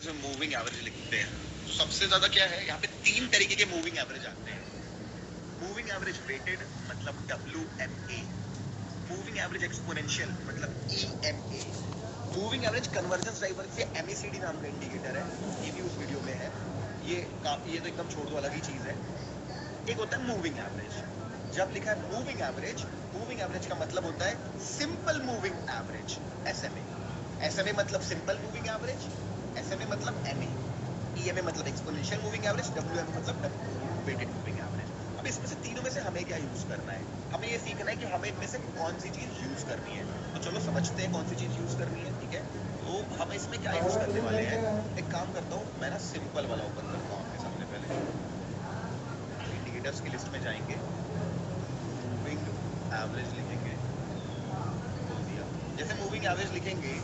जैसे moving average लिखते हैं तो सबसे ज्यादा क्या है यहाँ पे तीन तरीके के मूविंग एवरेज आते हैं। मूविंग एवरेज वेटेड मतलब WMA, मूविंग एवरेज एक्सपोनेंशियल मतलब EMA, moving average convergence driver से MACD नाम का इंडिकेटर है, ये भी उस वीडियो में है। ये तो एकदम छोड़ दो, अलग ही चीज है। एक होता है मूविंग एवरेज। जब लिखा है मूविंग एवरेज का मतलब होता है simple moving average, SMA। SMA मतलब सिंपल मूविंग एवरेज, SMA मतलब MA, EMA मतलब एक्सपोनेंशियल मूविंग एवरेज, WMA मतलब वेटेड मूविंग एवरेज। अब इसमें से तीनों में से हमें क्या यूज करना है? हमें ये सीखना है कि हमें इनमें से कौन सी चीज यूज करनी है। तो चलो समझते हैं कौन सी चीज यूज करनी है, ठीक है। तो हम इसमें क्या यूज करने वाले हैं? एक काम करता हूँ मैं ना, सिंपल वाला ओपन करता हूँ आपके सामने। पहले इंडिकेटर्स की लिस्ट में जाएंगे, मूविंग एवरेज लिखेंगे, खोल दिया। जैसे मूविंग एवरेज लिखेंगे,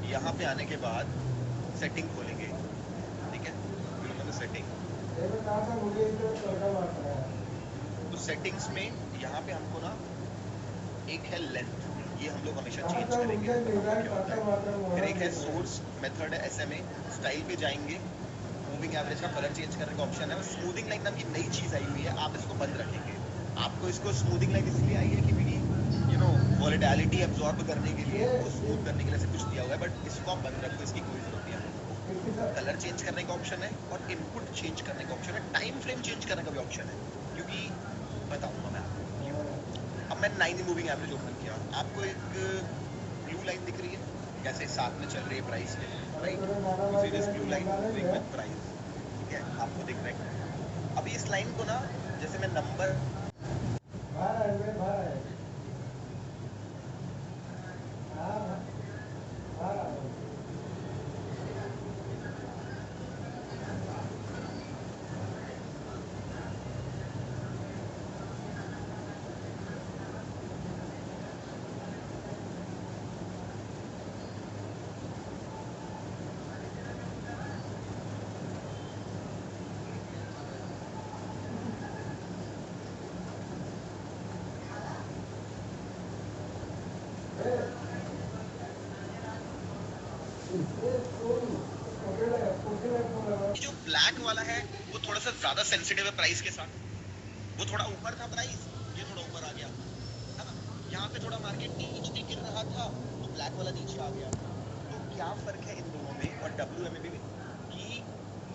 यहाँ पे आने के बाद सेटिंग खोलेंगे, ठीक है। सेटिंग, तो सेटिंग्स में यहाँ पे हमको ना एक है लेंथ, ये हम लोग हमेशा चेंज करेंगे, बताऊंगा क्या होता है। फिर एक है सोर्स, मेथड है SMA। स्टाइल पे जाएंगे, मूविंग एवरेज का कलर चेंज करने का ऑप्शन है। स्मूथिंग लाइन नाम की नई चीज आई हुई है, आप इसको बंद रखेंगे। आपको इसको स्मूथिंग लाइन इसलिए आई है कि वॉलेटिलिटी एब्जॉर्ब करने के लिए, उसको स्मूथ करने के लिए ऐसे कुछ दिया हुआ है, बट इसको आप बंद रखो, इसकी कोई जरूरत नहीं है आपको। कलर चेंज करने का ऑप्शन है और इनपुट चेंज करने का ऑप्शन है, टाइम फ्रेम चेंज करने का भी ऑप्शन है, क्योंकि बताऊंगा मैं आपको क्यों। अब मैं 9 मूविंग एवरेज ओपन किया, आपको एक ब्लू लाइन दिख रही है, कैसे साथ में चल रही है प्राइस के, right. This blue line moving with price, ठीक है, आपको दिख रहा है। अभी इस लाइन को ना, जैसे मैं नंबर जो ब्लैक वाला है वो थोड़ा सा ज्यादा सेंसिटिव है प्राइस के साथ। वो थोड़ा ऊपर था प्राइस, ये थोड़ा ऊपर आ गया, है ना। यहाँ पे थोड़ा मार्केट नीचे गिर रहा था तो ब्लैक वाला नीचे आ गया। तो क्या फर्क है इन दोनों में और WMA में भी कि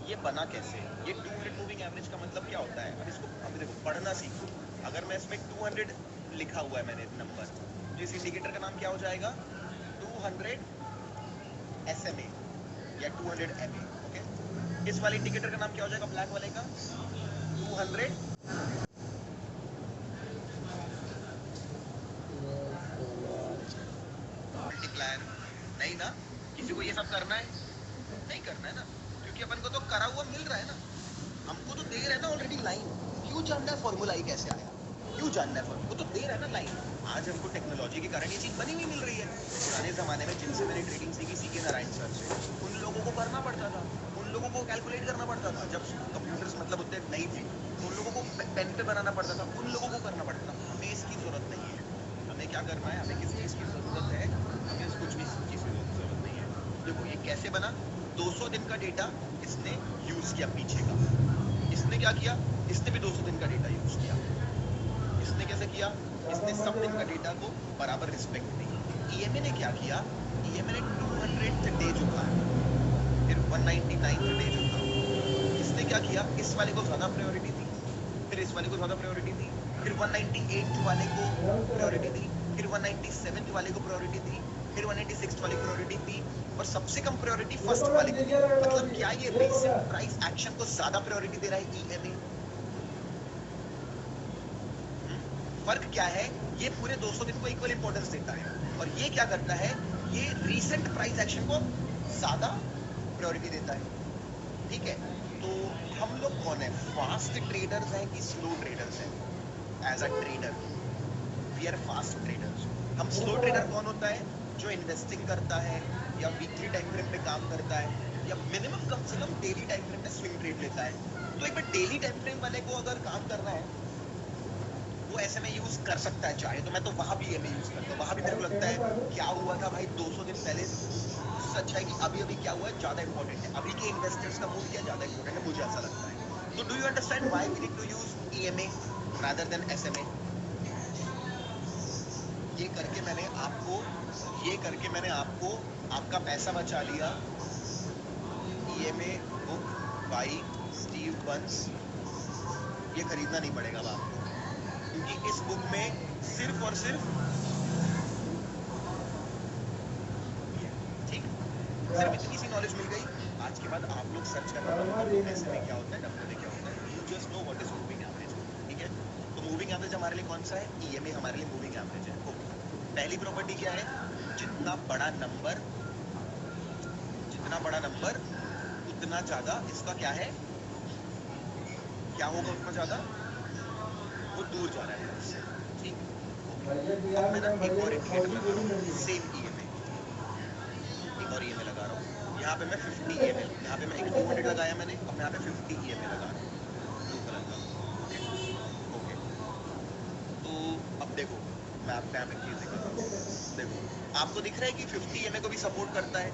ये बना कैसे? ये 200 मूविंग एवरेज का मतलब क्या होता है? अब इसको अब देखो, पढ़ना सीखो। अगर मैं इसमें 200 लिखा हुआ है मैंने नंबर, तो इस इंडिकेटर का नाम क्या हो जाएगा? 200 SMA या 200 MA, ओके। इस वाले इंडिकेटर का नाम क्या हो जाएगा? ब्लैक वाले का 200 मल्टीप्लायर। नहीं ना, किसी को ये सब करना है? नहीं करना है ना, क्योंकि अपन को तो करा हुआ मिल रहा है ना, हमको तो दे रहा है ना ऑलरेडी लाइन। क्यों जानना है फॉर्मूला ही कैसे आया? क्यों जानना है फॉर्मूला? वो तो दे रहा है ना लाइन। आज हमको टेक्नोलॉजी के कारण ये चीज बनी हुई मिल रही है। पुराने जमाने में जिनसे मैंने ट्रेडिंग सीखी, सीके नारायण सर से, उन लोगों को करना पड़ता था, उन लोगों को कैलकुलेट करना पड़ता था। जब कंप्यूटर्स मतलब उतने नहीं थे तो उन लोगों को पेन पे बनाना पड़ता था, उन लोगों को करना पड़ता था। हमें इसकी जरूरत नहीं है। हमें क्या करना है? हमें किस चीज की जरूरत है? हमें कुछ भी चीज की जरूरत नहीं है। देखो ये कैसे बना? 200 दिन का डेटा इसने यूज किया पीछे का। इसने क्या किया? इसने भी 200 दिन का डेटा यूज किया। इसने कैसे किया? इसने सब दिन का डेटा को बराबर रिस्पेक्ट दी। EMA ने क्या किया? EMA ने 200th डे जोखा, फिर 199th डे जोखा। इसने क्या किया? इस वाले को ज्यादा प्रायोरिटी दी, फिर इस वाले को ज्यादा प्रायोरिटी दी, फिर 198th वाले को प्रायोरिटी दी, फिर 197th वाले को प्रायोरिटी दी, फिर 196th वाले को प्रायोरिटी दी, और सबसे कम प्रायोरिटी फर्स्ट वाले को दी। मतलब क्या ये रीसेंट प्राइस एक्शन को ज्यादा प्रायोरिटी दे रहा है EMA? फर्क क्या है? ये पूरे 200 दिन को इक्वल इंपॉर्टेंस देता है, और ये क्या करता है? ये रीसेंट प्राइस एक्शन को ज्यादा प्रायोरिटी देता है, ठीक है। तो हम लोग कौन है? फास्ट ट्रेडर्स हैं कि स्लो ट्रेडर्स हैं? As a trader we are fast traders. हम स्लो ट्रेडर कौन होता है? जो इन्वेस्टिंग करता है या वीकली टाइम फ्रेम पे काम करता है, या मिनिमम कम से कम डेली टाइम फ्रेम में स्विंग ट्रेड लेता है। तो एक बार डेली टाइम फ्रेम वाले को अगर काम करना है, वो SMA यूज कर सकता है चाहे तो। मैं तो वहां भी EMA यूज करता हूँ। वहां भी मेरे को लगता है क्या हुआ था भाई, 200 दिन पहले सच है कि अभी अभी क्या हुआ है ज्यादा इंपॉर्टेंट है, अभी के इन्वेस्टर्स का मूड क्या ज्यादा इंपॉर्टेंट है, मुझे ऐसा लगता है। तो do you understand why we need to use EMA rather than SMA? ये करके मैंने आपको आपका पैसा बचा लिया। EMA book by Steve Burns, ये खरीदना नहीं पड़ेगा अब आपको, क्योंकि इस बुक में सिर्फ और सिर्फ ठीक सिर्फ इतनी सी नॉलेज मिल गई। आज के बाद आप लोग सर्च करना बंद कर दो ऐसे में क्या होता है, डब्ल्यू में क्या होता है, you just know what is moving average. ठीक है, तो मूविंग एवरेज हमारे लिए कौन सा है? ईएमए हमारे लिए मूविंग एवरेज है। पहली प्रॉपर्टी क्या है? जितना बड़ा नंबर उतना ज्यादा इसका क्या है, क्या होगा उतना ज्यादा वो दूर जा रहा है इससे। ठीक, अब मैं ना एक और इंडिकेटर लगा रहा हूँ, सेम ईएमए, एक और ईएमए लगा रहा हूँ। यहाँ पे मैं 50 ईएमए, यहाँ पे मैं एक 200 लगाया मैंने, अब मैं यहाँ पे 50 ईएमए लगा रहा हूँ ब्लू कलर का। ओके, तो अब देखो मैं आपको यहाँ पे चीज दिखाता हूँ। देखो आपको दिख रहा है कि 50 ईएमए को भी सपोर्ट करता है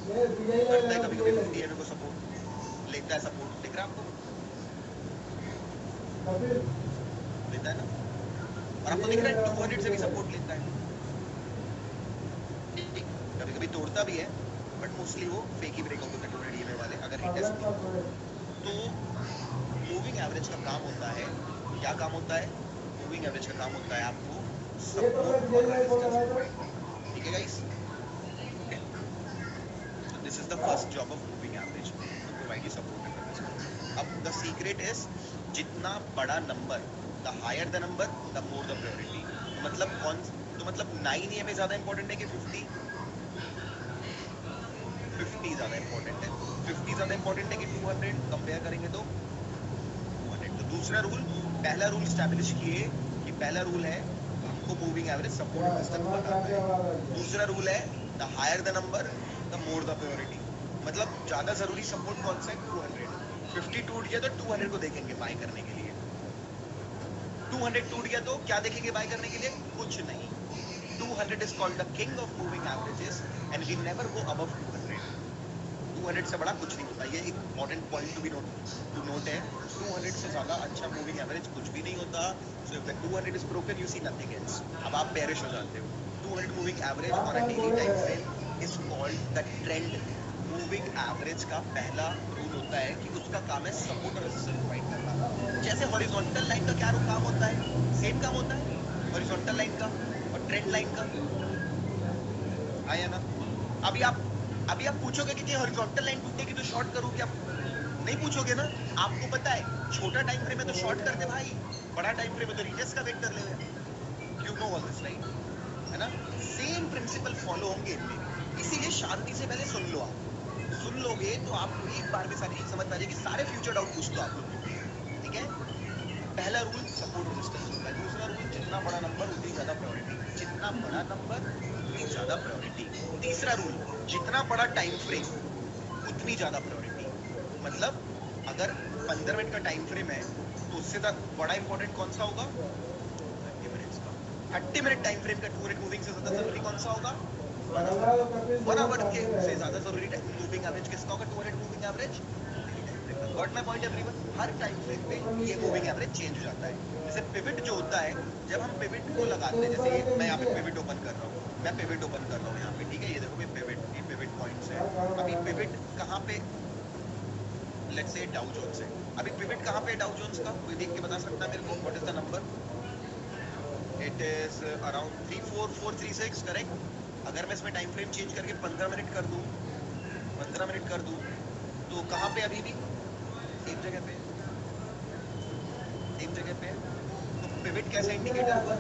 कभी कभी 50 ईएमए को सपोर्ट लेता है, सपोर्ट दिख रहा है आपको, लेता है ना, और आपको दिख रहा है 200 से भी सपोर्ट लेता है। कभी कभी तोड़ता भी है, बट मोस्टली वो फेक ही ब्रेकआउट होता है 200 ईएमए वाले अगर रिटेस्ट नहीं। तो मूविंग एवरेज का काम होता है, क्या काम होता है? मूविंग एवरेज का काम होता है आपको सपोर्ट और रेजिस्टेंस प्रोवाइड करना। ठीक है guys, this is the first job of moving average, to provide you support and resistance. अब द सीक्रेट इज जितना बड़ा नंबर, the higher the number the more the priority. तो मतलब 9 ईएमए ज्यादा इंपॉर्टेंट है कि 50? 50 ज्यादा इंपॉर्टेंट है। 50 ज्यादा इंपॉर्टेंट है कि 200? कंपेयर करेंगे तो 200। तो दूसरा रूल, पहला रूल स्टैब्लिश किए कि पहला रूल है हमको मूविंग एवरेज सपोर्ट रेजिस्टेंस बताता है। दूसरा रूल है the higher the number the more the priority, मतलब ज्यादा जरूरी सपोर्ट कौन सा है? 200। 50 टूट गया तो 200 को देखेंगे बाय करने के लिए, 200 टूट गया तो क्या देखेंगे बाय करने के लिए? कुछ नहीं। 200 is called the king of moving averages and we never go above 200. 200 से बड़ा कुछ नहीं होता, ये एक important point to note है। 200 से ज्यादा अच्छा मूविंग एवरेज कुछ भी नहीं होता। So if the 200 is broken, you see nothing else. अब आप bearish हो जाते हो। 200 moving average on a daily time frame is called the trend. Moving average का पहला रूल होता है कि उसका काम है सपोर्ट और रेजिस्टेंस प्रोवाइड करना। जैसे हॉरिजॉन्टल लाइन का क्या काम होता है? सेम काम होता है हॉरिजॉन्टल लाइन का और ट्रेंड लाइन का, आया ना? अभी आप पूछोगे कि हॉरिजॉन्टल लाइन टूटेगी तो शॉर्ट करूं क्या? नहीं पूछोगे ना। आपको पता है छोटा टाइम फ्रेम में तो शॉर्ट करते भाई, बड़ा टाइम फ्रेम में तो रिटेस्ट का वेट कर ले। You know all this right, है ना? सेम प्रिंसिपल फॉलो होंगे इनमें, इसीलिए शांति से पहले सुन लो। आप सुन लोगे तो आपको एक बार में सारी चीज समझ आ जाएगी। सारे फ्यूचर डाउट पूछ लो आप लोग, ठीक है? पहला रूल सपोर्ट रेजिस्टेंस होता है। दूसरा रूल जितना बड़ा नंबर उतनी ज्यादा प्रायोरिटी, जितना बड़ा नंबर उतनी ज्यादा प्रायोरिटी। तीसरा रूल जितना बड़ा टाइम फ्रेम उतनी ज्यादा प्रायोरिटी, मतलब अगर 15 मिनट का टाइम फ्रेम है तो उससे बड़ा इंपॉर्टेंट कौन सा होगा? 30 मिनट्स का। 30 मिनट टाइम फ्रेम का 200 मूविंग से ज्यादा जरूरी कौन सा होगा? 1 आवर के से ज्यादा जरूरी मूविंग एवरेज किसका होगा? 200 moving average. Got my point everyone? Her time frame पे ये मूविंग एवरेज चेंज हो जाता है। जैसे पिवट जो होता है, जब हम पिवट को लगाते हैं, जैसे मैं यहाँ पे पिवट ओपन कर रहा हूँ, मैं पिवट ओपन कर रहा हूँ यहाँ पे, ठीक है? ये देखो ये पिवट पॉइंट्स है। अभी पिवट कहाँ पे? लेट्स से डाउ जोन्स है। अभी पिवट कहाँ पे डाउ जोन्स का? कोई देख के बता सकता है मेरे को? What is the number? It is around 34436, correct? अगर मैं इसमें टाइम फ्रेम चेंज करके 15 मिनट कर दूं, 15 मिनट कर दूं, तो कहाँ पे? अभी भी सेम जगह पे, सेम जगह पे। तो पिवट कैसा इंडिकेटर हुआ?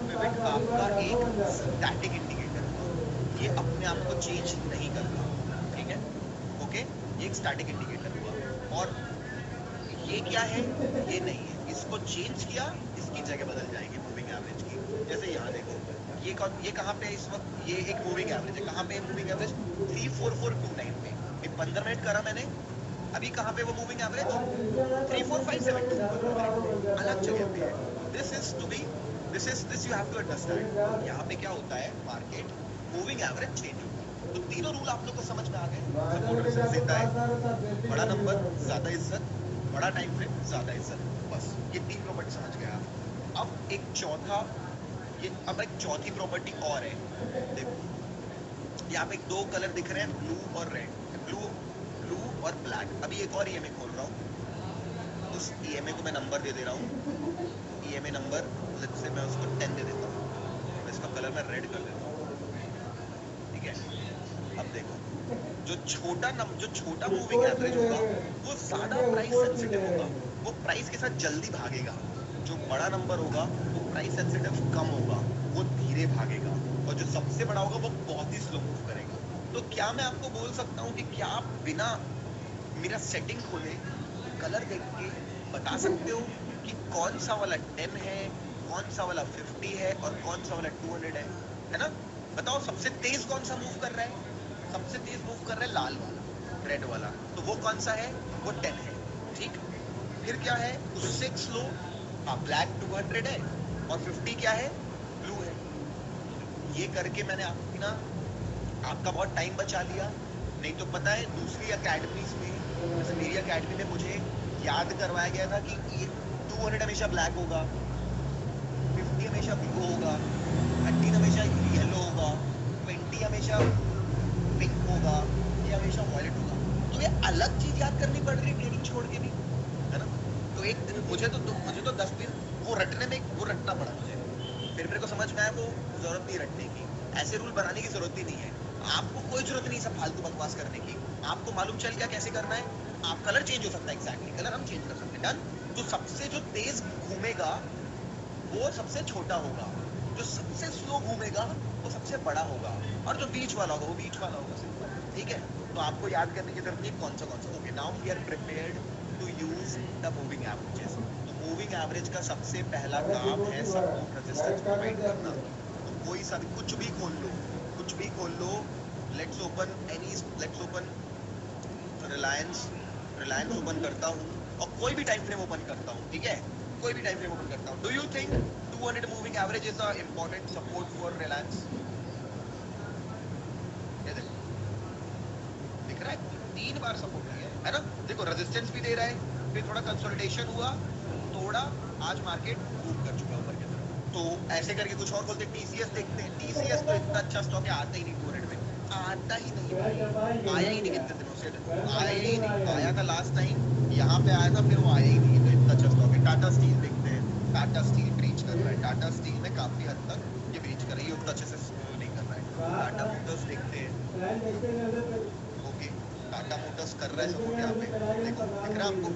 पिवट आपका एक स्टैटिक इंडिकेटर हुआ, ये अपने आप को चेंज नहीं करता, ठीक है? ओके, ये एक स्टैटिक इंडिकेटर हुआ। और ये क्या है? ये नहीं है, इसको चेंज किया, इसकी जगह बदल जाएगी मूविंग एवरेज की। जैसे यहाँ देखो, ये कहाँ पे है इस वक्त? ये एक मूविंग एवरेज है। कहाँ पे है मूविंग एवरेज? 34429 पे। ये 15 मिनट करा मैंने, अभी कहाँ पे वो मूविंग एवरेज? 34572 अलग जगह पे है। This you have to understand. यहाँ पे क्या होता है? मार्केट मूविंग एवरेज चेंज होता है, तो तीनों रूल आप लोग को समझ में आ गए। सपोर्ट रेजिस्टेंस देता है, बड़ा नंबर ज्यादा इज्जत, बड़ा टाइम फ्रेम ज्यादा इज्जत, बस ये 3 प्रॉपर्टी समझ गए आप। अब एक चौथा, ये अब एक चौथी प्रॉपर्टी और है। देखो यहाँ पे 2 कलर दिख रहे हैं, ब्लू और रेड, ब्लू और ब्लैक। अभी एक और ईएमए खोल रहा हूँ, उस ईएमए को मैं नंबर दे रहा हूँ, ईएमए नंबर लेट्स से मैं उसको 10 दे देता हूँ, मैं इसका कलर मैं रेड कर देता हूँ, ठीक है। अब देखो जो छोटा मूविंग एवरेज होगा वो ज्यादा प्राइस सेंसिटिव होगा, वो प्राइस के साथ जल्दी भागेगा। जो बड़ा नंबर होगा वो प्राइस सेंसिटिव कम होगा, वो धीरे भागेगा, और जो सबसे बड़ा होगा वो बहुत ही स्लो मूव करेगा। तो क्या मैं आपको बोल सकता हूँ कि क्या आप बिना मेरा सेटिंग खोले कलर देख के बता सकते हो कि कौन सा वाला 10 है, कौन सा वाला 50 है और कौन सा वाला 200 है ना? बताओ सबसे तेज कौन सा मूव कर रहा है? सबसे तेज मूव कर रहा है लाल वाला, रेड वाला, तो वो कौन सा है? वो 10 है, ठीक। फिर क्या है उससे स्लो? ब्लैक 200 है, और 50 क्या है? ब्लू है। ये करके मैंने आपकी ना आपका बहुत टाइम बचा लिया। नहीं तो पता है दूसरी अकेडमीज में, जैसे मेरी अकेडमी में मुझे याद करवाया गया था कि ये 200 हमेशा ब्लैक होगा, 50 हमेशा ब्लू होगा, 30 हमेशा येलो होगा, 20 हमेशा पिंक होगा, ये हमेशा वॉयलेट होगा। तो ये अलग चीज याद करनी पड़ रही है ट्रेनिंग छोड़ के भी, है ना? तो एक दिन मुझे तो 10 दिन वो रटने में वो रटना पड़ा मुझे, फिर मेरे को समझ में आया वो जरूरत नहीं रटने की, ऐसे रूल बनाने की जरूरत ही नहीं है। आपको कोई जरूरत नहीं सब फालतू बकवास करने की, आपको मालूम चल गया कैसे करना है। आप कलर चेंज हो सकता है, एग्जैक्टली कलर हम चेंज कर सकते हैं, डन। तो सबसे जो तेज घूमेगा वो सबसे छोटा होगा, जो सबसे स्लो घूमेगा वो सबसे बड़ा होगा, और जो बीच वाला होगा वो बीच वाला होगा, सिंपल, ठीक है। तो आपको याद करने की जरूरत नहीं कौन सा। Okay, now we are prepared to use the moving averages. तो मूविंग एवरेज का सबसे पहला काम है सपोर्ट रेजिस्टेंस प्रोवाइड करना। तो कोई सा कुछ भी खोल लो, कुछ भी खोल लो। लेट्स ओपन रिलायंस ओपन करता हूँ, और कोई भी टाइम फ्रेम ओपन करता हूँ, ठीक है, कोई भी टाइम फ्रेम ओपन करता हूँ। Do you think 200 moving average is a important support for Reliance? ये देखो दिख रहा है 3 बार सपोर्ट किया है ना? देखो रेजिस्टेंस भी दे रहा है, फिर थोड़ा कंसोलिडेशन हुआ, थोड़ा आज मार्केट मूव कर चुका है ऊपर की तरफ। तो ऐसे करके कुछ और खोलते, टीसीएस देखते हैं। टीसीएस तो इतना अच्छा स्टॉक है, आता ही नहीं 200 में, आता ही नहीं भाई, आया ही नहीं कितने दिनों से, आया ही नहीं। आया था लास्ट टाइम यहाँ पे आया था, फिर वो आया ही नहीं, तो इतना अच्छा स्टॉक है। टाटा स्टील देखते हैं, टाटा स्टील ब्रीच कर रहा है, टाटा स्टील में काफी हद तक ये ब्रीच कर रही है, उतना अच्छे से नहीं कर रहा है। टाटा मोटर्स देखते हैं, ओके, टाटा मोटर्स कर रहा है सपोर्ट यहाँ पे, देखो दिख रहा है आपको,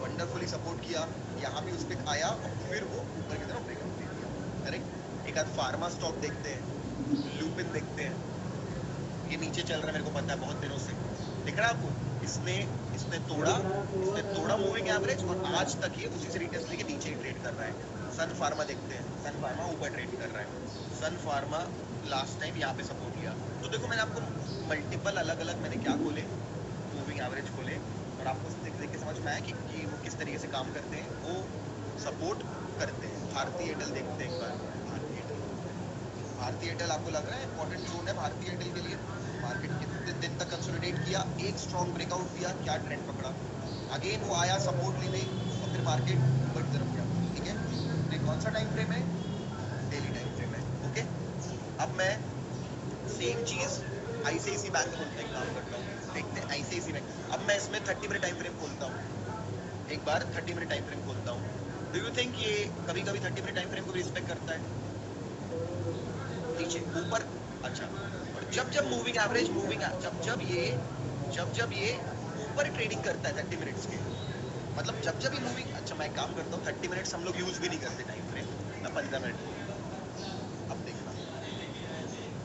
वंडरफुली सपोर्ट किया, यहाँ भी उस पर आया और फिर वो ऊपर की तरफ ब्रेकआउट दे दिया, करेक्ट। एक आध फार्मा स्टॉक देखते हैं, लुपिन देखते हैं, ये नीचे चल रहा है, मेरे को पता है बहुत दिनों से, दिख रहा है आपको। इसने तोड़ा मूविंग एवरेज, और आज तक ये उसी से रिटेस्ट लेके नीचे ही ट्रेड कर रहा है। सन फार्मा देखते हैं, सन फार्मा ऊपर ट्रेड कर रहा है, सन फार्मा लास्ट टाइम यहाँ पे सपोर्ट लिया। तो देखो मैंने आपको मल्टीपल अलग अलग मैंने क्या खोले, मूविंग एवरेज खोले, और आपको देख के समझ में आया कि वो किस तरीके से काम करते हैं, वो सपोर्ट करते हैं। भारतीय एयरटेल देखते हैं एक बार, भारतीय एयरटेल आपको लग रहा है इंपॉर्टेंट जोन है भारतीय एयरटेल के लिए। मार्केट कितने दिन तक कंसोलिडेट किया, एक स्ट्रॉन्ग ब्रेकआउट दिया, क्या ट्रेंड पकड़ा, अगेन वो आया सपोर्ट लेने, और फिर मार्केट ऊपर की तरफ गया, ठीक है। ये कौन सा टाइम फ्रेम है? डेली टाइम फ्रेम है, ओके। अब मैं सेम चीज आईसीआईसी बैंक खोलते हैं, काम करता हूँ, देखते हैं आईसीआईसी बैंक। अब मैं इसमें 30 मिनट टाइम फ्रेम खोलता हूँ, एक बार 30 मिनट टाइम फ्रेम खोलता हूँ। डू यू थिंक ये कभी कभी 30 मिनट टाइम फ्रेम को भी रिस्पेक्ट करता है? नीचे ऊपर, अच्छा। और जब जब मूविंग एवरेज जब जब ये ऊपर ट्रेडिंग करता है 30 मिनट्स के, मतलब जब जब ये मूविंग, अच्छा मैं काम करता हूँ 30 मिनट्स हम लोग यूज भी नहीं करते टाइम फ्रेम, मैं 15 मिनट बोलूंगा। अब देखना,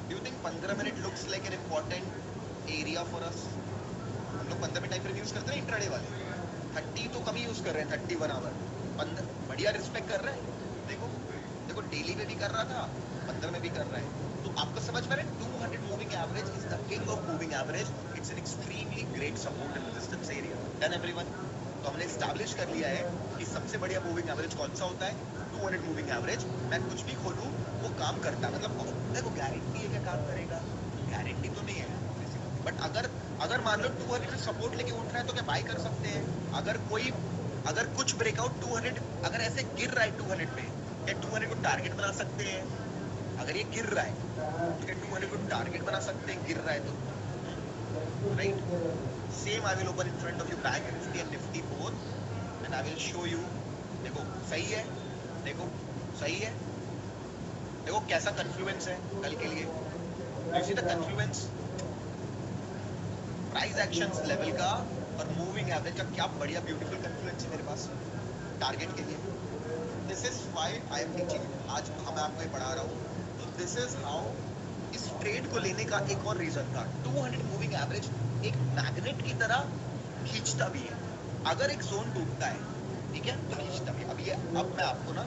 do you think 15 minute looks like an important area for us? हम लोग 15 मिनट टाइम फ्रेम यूज करते हैं इंट्राडे वाले, 30 तो कम यूज कर रहे हैं, 31 आवर, 15 बढ़िया रिस्पेक्ट कर रहे हैं। देखो डेली में भी कर रहा था, 15 में भी कर रहा है। तो आपको समझ में आ रहा है 200 moving average is the king of moving average, it's an extremely great support and resistance area, done everyone. तो हमने एस्टैब्लिश कर लिया है कि सबसे बढ़िया मूविंग एवरेज कौन सा होता है, 200 मूविंग एवरेज। मैं कुछ भी खोलूं वो काम करता है, मतलब देखो गारंटी है क्या काम करेगा, गारंटी तो नहीं है, बट अगर मान लो 200 से सपोर्ट लेके उठ रहा है तो क्या बाय कर सकते हैं? अगर कुछ ब्रेकआउट 200 अगर ऐसे गिर रहा है 200 पे, क्या 200 को टारगेट बना सकते हैं? अगर ये गिर रहा है तो क्या 200 को टारगेट बना सकते हैं? गिर रहा है तो right. Same I will open in front of you bank Nifty and Nifty both and I will show you. देखो सही है, देखो सही है, देखो कैसा कन्फ्लुएंस है कल के लिए. You see the confluence price actions level का और मूविंग एवरेज का. क्या बढ़िया ब्यूटीफुल कन्फ्लुएंस है मेरे पास टारगेट के लिए. This is why I am teaching. आज मैं आपको ये पढ़ा रहा हूँ. तो दिस इज हाउ इस ट्रेड को लेने का एक और रीजन था. 200 मूविंग एवरेज एक मैग्नेट की तरह खींचता भी है. अगर एक जोन टूटता है, ठीक है, तो खींचता भी. अब मैं आपको ना,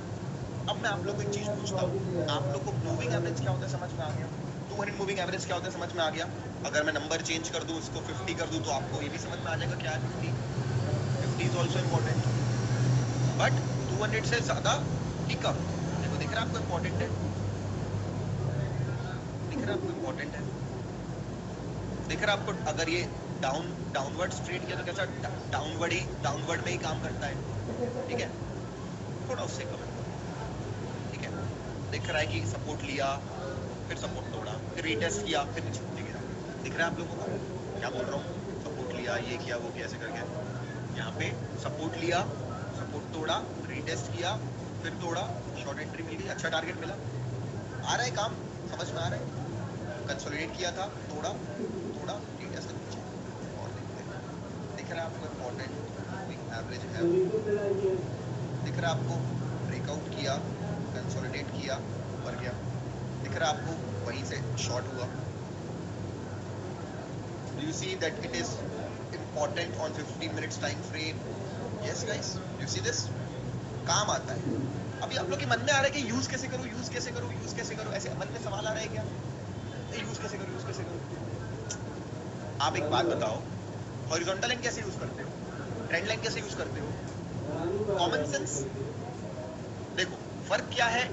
अब मैं आप लोग को एक चीज पूछता हूँ. आप लोग को मूविंग एवरेज क्या होता है समझ में आ गया? 200 मूविंग एवरेज क्या होता है समझ में आ गया? अगर मैं नंबर चेंज कर दूं, उसको 50 कर दूं, तो आपको ये भी समझ में आ जाएगा क्या है 50 इज ऑल्सो इम्पोर्टेंट. बट 200 से ज्यादा कि कम. देखो दिख रहा है आपको इम्पोर्टेंट है, दिख रहा है आपको इम्पोर्टेंट है, दिख रहा है आपको. अगर ये डाउनवर्ड स्ट्रेट किया तो कैसा डाउनवर्ड में ही काम करता है. ठीक है, थोड़ा उससे कम. ठीक है, दिख रहा है कि सपोर्ट लिया, फिर सपोर्ट तोड़ा, फिर रीटेस्ट किया, फिर नीचे गिरा. दिख रहा है आप लोगों को क्या बोल रहा हूँ? सपोर्ट लिया, ये किया, वो कैसे करके यहाँ पे सपोर्ट लिया, सपोर्ट तोड़ा, रीटेस्ट किया, फिर तोड़ा, शॉर्ट एंट्री मिल गई, अच्छा टारगेट मिला. आ रहा है काम, समझ में आ रहा है? कंसोलिडेट किया था, तोड़ा, रीटेस्ट नीचे. और देखते हैं, दिख रहा है आपको इम्पोर्टेंट एवरेज है, दिख रहा है आपको ब्रेकआउट किया, कंसोलिडेट किया, ऊपर गया. दिख रहा है आपको वहीं से शॉर्ट हुआ. Do you see that it is important on 15 minutes time frame? Yes guys, you see this? काम आता है. अभी आप लोग के मन में आ रहा है कि यूज कैसे करूं, यूज कैसे करूं, यूज कैसे करूं, ऐसे मन में सवाल आ रहा है क्या? यूज कैसे करूं, यूज कैसे करूं? आप एक बात बताओ, हॉरिजॉन्टल लाइन कैसे यूज करते हो? ट्रेंड लाइन कैसे यूज करते हो? Common sense. देखो फर्क क्या है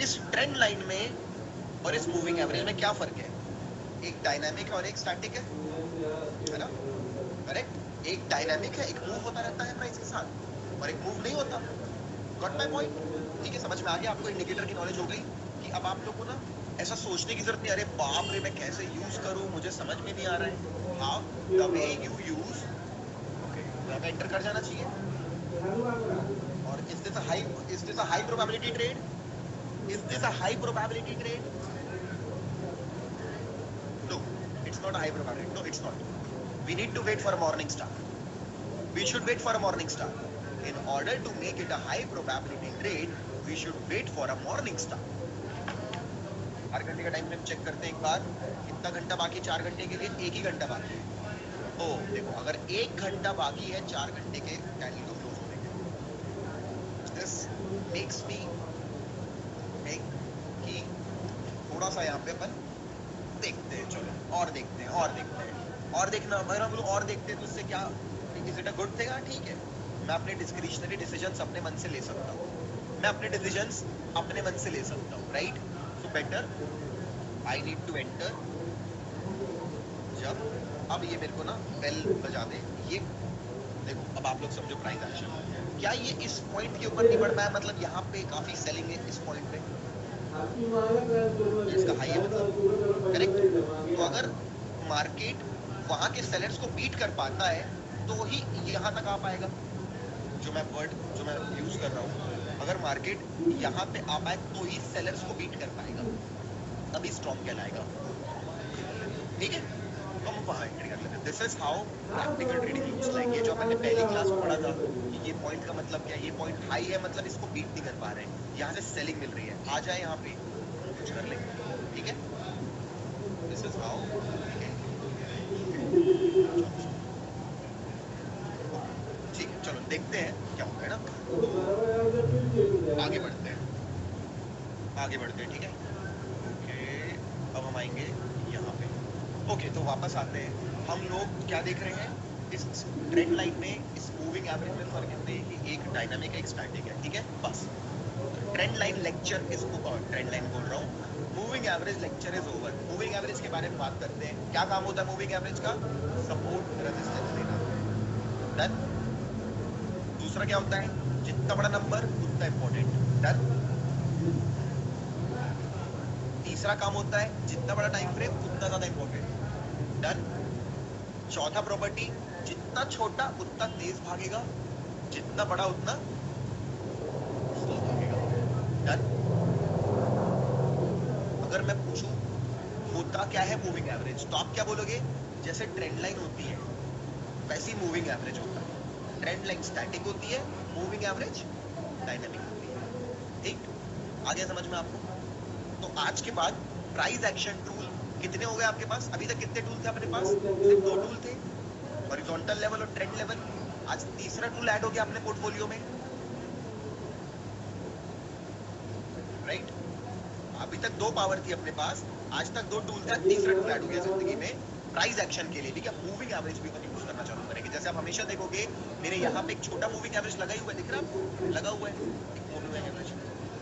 इस ट्रेंड लाइन में और इस मूविंग एवरेज में? क्या फर्क है? एक डायनामिक और एक स्टैटिक है ना? करेक्ट. एक डायनामिक है, एक मूव होता रहता है प्राइस के साथ, और एक मूव नहीं होता. Got my point? ठीक है, समझ में आ गया आपको? इंडिकेटर की नॉलेज हो गई कि अब आप लोग को ना ऐसा सोचने की जरूरत नहीं, अरे बाप रे मैं कैसे यूज करूं, मुझे समझ में नहीं आ रहा है. How the way you use, okay, यहाँ पे एंटर कर जाना चाहिए. और is this a high probability trade? Is this a high probability trade? No, it's not a high probability. No, it's not. We need to wait for a morning star. We should wait for a morning star. In order to make it a high probability trade, we should wait for a morning star. हर घंटे का time frame check करते हैं एक बार. कितना घंटा बाकी? 4 घंटे के लिए 1 ही घंटा बाकी है. ओ देखो, अगर 1 घंटा बाकी है 4 घंटे के कैंडल को क्लोज होने के, this makes me think कि थोड़ा सा यहाँ पे अपन देखते हैं. चलो और देखते हैं, और देखते हैं, और देखना. अगर हम लोग और देखते हैं तो उससे क्या, is it a good thing? ठीक है, मैं अपने डिस्क्रिशनरी डिसीजंस अपने मन से ले सकता हूँ. मैं अपने डिसीजंस अपने मन से ले सकता हूँ, right? So better I need to enter जब, अब ये मेरे को ना बेल बजा दे. ये देखो, अब आप लोग समझो प्राइस एक्शन. क्या ये इस पॉइंट के ऊपर नहीं बढ़ पाया? मतलब यहाँ पे काफी सेलिंग है इस पॉइंट पे, इसका हाई है मतलब, करेक्ट? तो अगर मार्केट वहां के सेलर्स को बीट कर पाता है तो ही यहाँ तक आ पाएगा. जो मैं यूज कर रहा हूँ, अगर मार्केट यहाँ पे आ पाए तो ही सेलर्स को बीट कर पाएगा, तभी स्ट्रॉन्ग कहलाएगा. ठीक है, तो हम वहाँ एंट्री कर लेते हैं. This is how practical trading looks like. ये जो हमने पहली क्लास में पढ़ा था कि ये पॉइंट का मतलब क्या है, ये पॉइंट हाई है मतलब इसको बीट नहीं कर पा रहे हैं, यहाँ से सेलिंग मिल रही है, आ जाए यहाँ पे कुछ कर लेंगे. ठीक है, दिस इज हाउ. ठीक है, चलो देखते हैं क्या होता है ना. आगे बढ़ते हैं, आगे बढ़ते हैं. ठीक है, ओके, अब हम आएंगे यहाँ पे. ओके, तो वापस आते हैं. हम लोग क्या देख रहे हैं इस ट्रेंड लाइन में, इस मूविंग एवरेज में फर्क है कि एक डायनामिक है, एक स्टैटिक है. ठीक है, बस ट्रेंड लाइन लेक्चर इसको ट्रेंड लाइन बोल रहा हूँ, moving average lecture is over. Moving average के बारे में बात करते हैं। क्या काम होता है मूविंग एवरेज का? सपोर्ट रेजिस्टेंस देना। डन। दूसरा क्या होता है? जितना बड़ा नंबर उतना इंपॉर्टेंट। डन। तीसरा काम होता है जितना बड़ा टाइम फ्रेम उतना ज्यादा इंपॉर्टेंट। डन। चौथा प्रॉपर्टी, जितना छोटा उतना तेज भागेगा, जितना बड़ा उतना स्लो भागेगा। डन। अगर मैं पूछूं होता क्या है मूविंग एवरेज, तो आप क्या बोलोगे? जैसे ट्रेंड लाइन होती है वैसी मूविंग एवरेज होता है। ट्रेंड लाइन स्टैटिक होती है, मूविंग एवरेज डायनामिक होती है। ठीक, आगे समझ में आपको? तो आज के बाद प्राइस एक्शन टूल कितने हो गए आपके पास? अभी तक कितने टूल थे अपने पास? सिर्फ 2 टूल थे, हॉरिजॉन्टल लेवल और ट्रेंड लेवल। आज तीसरा टूल ऐड हो गया अपने पोर्टफोलियो में, राइट? अभी तक 2 पावर थी अपने पास, आज तक 2 टूल था, तीसरा टूल ऐड हो गया जिंदगी में प्राइस एक्शन के लिए। ठीक है, मूविंग एवरेज भी अपन यूज करना चालू करेंगे। जैसे आप हमेशा देखोगे मेरे यहाँ पे एक छोटा मूविंग एवरेज लगा ही हुआ है, दिख रहा है आपको? लगा हुआ है एक मूविंग एवरेज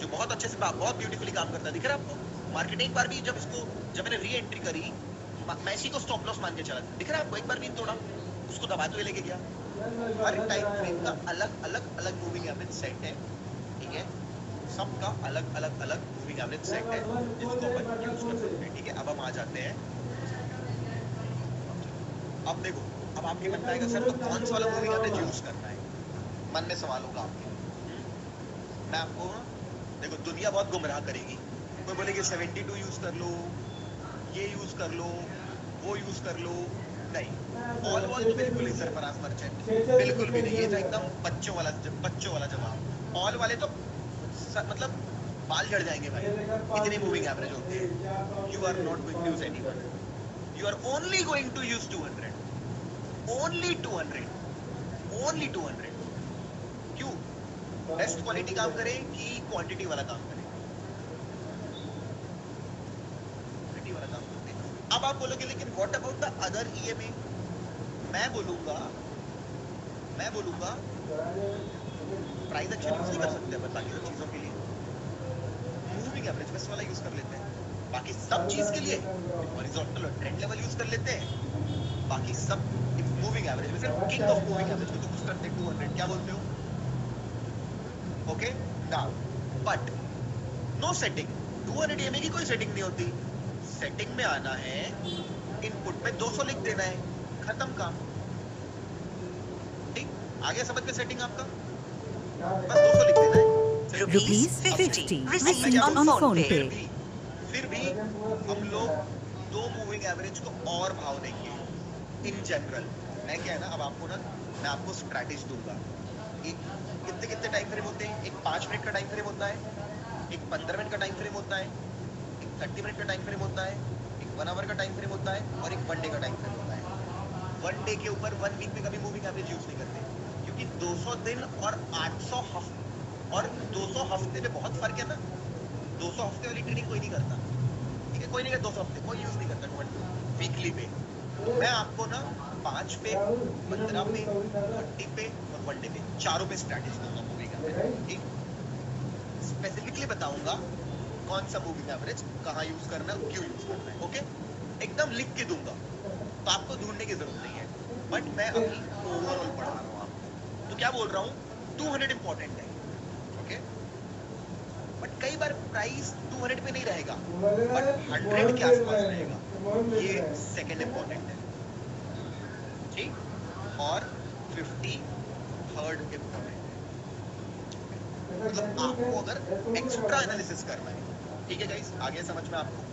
जो बहुत अच्छे से बहुत ब्यूटीफुली काम करता है, दिख रहा है आपको? मार्केट एक बार भी जब मैंने री एंट्री करी, मैं इसी को स्टॉप लॉस मान के चला, दिख रहा है आपको? एक बार भी तोड़ा, उसको दबाते हुए लेके गया। हर टाइम फ्रेम का अलग अलग अलग मूविंग एवरेज सेट है, ठीक है? सबका अलग अलग अलग मूविंग एवरेज सेट है जिसको अपन यूज कर सकते हैं। ठीक है, अब हम आ जाते हैं। अब देखो, अब आपके मन में आएगा सर तो कौन सा वाला मूविंग एवरेज यूज करना है? मन में सवाल होगा आपके। मैं आपको देखो, दुनिया बहुत गुमराह करेगी। कोई बोलेगी 72 यूज कर लो, ये यूज कर लो, वो यूज कर लो। नहीं, ऑल वॉल तो बिल्कुल नहीं सरफराज मर्चेंट, बिल्कुल भी नहीं। ये तो एकदम बच्चों वाला जवाब। ऑल वाले तो मतलब बाल झड़ जाएंगे भाई, इतने मूविंग एवरेज होते हैं। You are not going to use anyone, you are only going to use 200, only 200, only 200। क्यों? बेस्ट क्वालिटी काम करे कि क्वांटिटी वाला काम करे? क्वांटिटी वाला काम करते हैं। अब आप बोलोगे लेकिन what about the other EMA? मैं बोलूंगा प्राइस एक्शन यूज नहीं कर सकते अपन बाकी सब चीजों के लिए, मूविंग एवरेज बेस्ट वाला यूज कर लेते हैं। बाकी सब चीज के लिए हॉरिजॉन्टल और ट्रेंड लेवल यूज कर लेते हैं। बाकी सब मूविंग एवरेज में सिर्फ किंग ऑफ मूविंग एवरेज को यूज करते हैं 200। क्या बोलते हो? Okay, now but no setting. 200 EMA की कोई सेटिंग नहीं होती। सेटिंग में आना है, इनपुट में 200 लिख देना है, खत्म काम। ठीक, आगे समझ में सेटिंग आपका? बस 200 लिख देना है। ₹50 received on phone pay. फिर भी हम लोग 2 मूविंग एवरेज को और भाव देंगे इन जनरल। मैं क्या है ना, अब आपको ना मैं आपको स्ट्रैटेजी दूंगा। एक कितने कितने टाइम फ्रेम होते हैं? एक 5 मिनट का टाइम फ्रेम होता है, एक 15 मिनट का टाइम फ्रेम होता है, एक 30 मिनट का टाइम फ्रेम होता है, एक 1 आवर का टाइम फ्रेम होता है और एक 1 डे का टाइम फ्रेम होता है। 1 डे के ऊपर 1 वीक में कभी मूविंग एवरेज यूज नहीं करते, क्योंकि 200 दिन और 800 हफ्ते और 200 हफ्ते में बहुत फर्क है ना। 200 हफ्ते वाली ट्रेडिंग कोई नहीं करता, ठीक है? कोई नहीं करता 200 हफ्ते, कोई यूज नहीं करता 200 वीकली पे। तो मैं आपको ना 5 पे, 15 पे, 30 पे और 1 डे पे, चारों पे स्ट्रैटेजी दूंगा मूविंग एवरेज। ठीक, स्पेसिफिकली बताऊंगा कौन सा मूविंग एवरेज कहाँ यूज करना है, क्यों यूज करना है। ओके, एकदम लिख के दूंगा, तो आपको ढूंढने की जरूरत नहीं है। बट मैं अभी ओवरऑल पढ़ा रहा हूँ आपको। तो क्या बोल रहा हूँ? 200 इंपॉर्टेंट है, ओके? बट कई बार प्राइस 200 पे नहीं रहेगा, बट 100 के आसपास रहेगा, ये सेकंड इंपॉर्टेंट है। ठीक, और 50 थर्ड इंपॉर्टेंट है। मतलब आपको अगर एक्स्ट्रा एनालिसिस करना है, ठीक है गाइस? आगे समझ में आपको?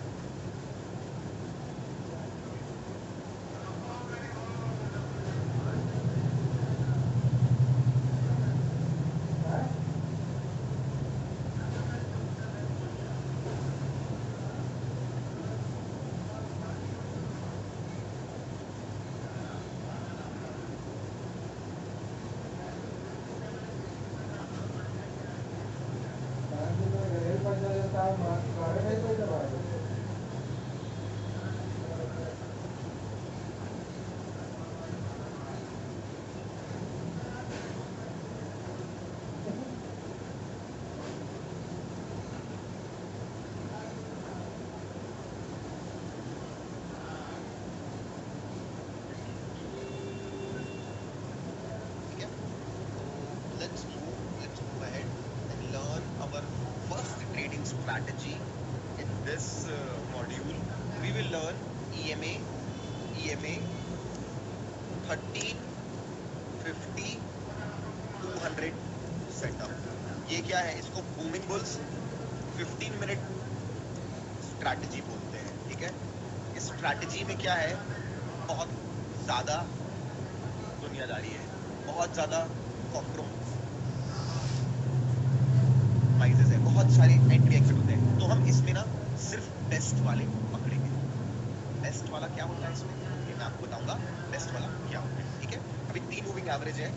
50 200 सेटअप। ये क्या है, इसको बूमिंग बुल्स 15 मिनट स्ट्रैटेजी बोलते हैं, ठीक है। इस स्ट्रैटेजी में क्या है, बहुत ज्यादा दुनियादारी है, बहुत ज्यादा कॉम्प्रोमाइजेस है, बहुत सारे एंट्री एग्जिट होते हैं। तो हम इसमें ना सिर्फ बेस्ट वाले पकड़ेंगे। बेस्ट वाला क्या होता है इसमें, ये मैं आपको बताऊंगा बेस्ट वाला क्या होता है, ठीक है। अभी 3 मूविंग एवरेज है,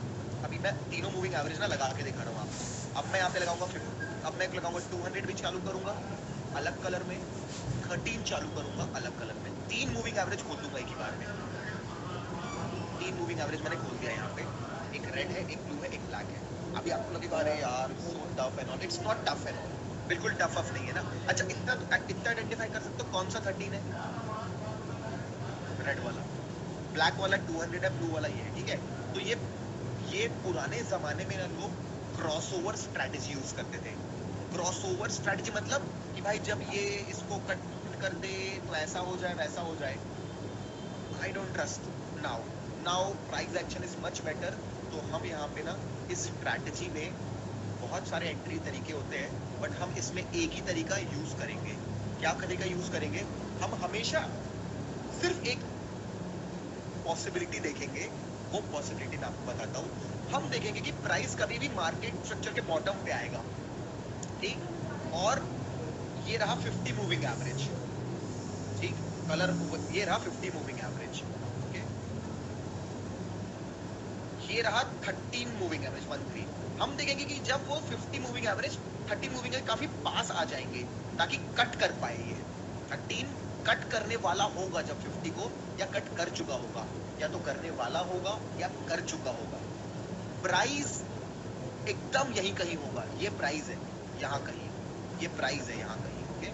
अभी मैं तीनों मूविंग एवरेज ना लगा के दिखा रहा हूँ आपको। अब मैं यहाँ पे लगाऊंगा 50, अब मैं लगाऊंगा 200 भी चालू करूंगा अलग कलर में, 13 चालू करूंगा अलग कलर में, 3 मूविंग एवरेज खोल दूंगा एक ही बार में। 3 मूविंग एवरेज मैंने खोल दिया यहाँ पे, एक रेड है, एक ब्लू है, एक ब्लैक है। अभी आपको लगेगा अरे यार so tough and all, it's not tough and all, बिल्कुल टफ नहीं है ना। अच्छा इतना आइडेंटिफाई कर सकते हो कौन सा 13 है, रेड वाला, ब्लैक वाला 200 है, ब्लू वाला ये है, ठीक है। तो ये पुराने जमाने में ना लोग क्रॉसओवर स्ट्रेटजी यूज करते थे। क्रॉसओवर स्ट्रेटजी मतलब कि भाई जब ये इसको कट कर दे तो ऐसा हो जाए वैसा हो जाए। I don't trust now price action is much better. तो हम यहाँ पे ना इस स्ट्रैटेजी में बहुत सारे एंट्री तरीके होते हैं, बट हम इसमें एक ही तरीका यूज करेंगे। क्या तरीका यूज करेंगे, हम हमेशा सिर्फ एक पॉसिबिलिटी देखेंगे। वो पॉसिबिलिटी मैं आपको बताता हूँ। हम देखेंगे कि प्राइस कभी भी मार्केट स्ट्रक्चर के बॉटम पे आएगा, ठीक, और ये रहा 50 मूविंग एवरेज, ठीक, कलर ये रहा 50 मूविंग एवरेज, ओके। ये रहा 13 मूविंग एवरेज 13। हम देखेंगे कि जब वो 50 मूविंग एवरेज 30 मूविंग एवरेज काफी पास आ जाएंगे ताकि कट कर पाए। ये 13 कट करने वाला होगा जब 50 को, या कट कर चुका होगा, या तो करने वाला होगा या कर चुका होगा। प्राइस एकदम यही कहीं होगा, ये प्राइस है यहाँ कहीं, ये प्राइस है यहाँ कहीं, ओके,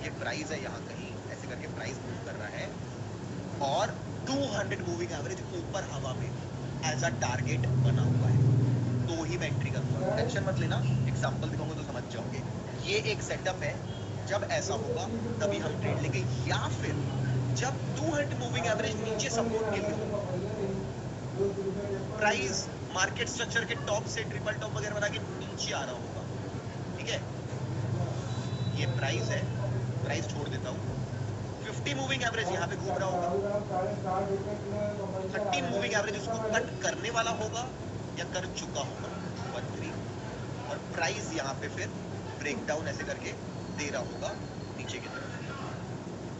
ये प्राइस है यहाँ कहीं, ऐसे करके प्राइस मूव कर रहा है। और 200 मूविंग एवरेज ऊपर हवा में एज अ टारगेट बना हुआ है, तो वही मैं एंट्री करूंगा। टेंशन मत लेना, एग्जांपल दिखाऊंगा तो समझ जाओगे। ये एक सेटअप है, जब ऐसा होगा तभी हम ट्रेड लेंगे, या फिर जब 200 मूविंग एवरेज नीचे सपोर्ट के लिए होगा, प्राइस मार्केट स्ट्रक्चर के टॉप से ट्रिपल टॉप वगैरह बना के नीचे आ रहा होगा, ठीक है। ये प्राइस है, प्राइस छोड़ देता हूँ। 50 मूविंग एवरेज यहाँ पे घूम रहा होगा, 30 मूविंग एवरेज उसको कट करने वाला होगा या कर चुका होगा 13, और प्राइस यहाँ पे फिर ब्रेकडाउन ऐसे करके दे रहा होगा नीचे की तरफ।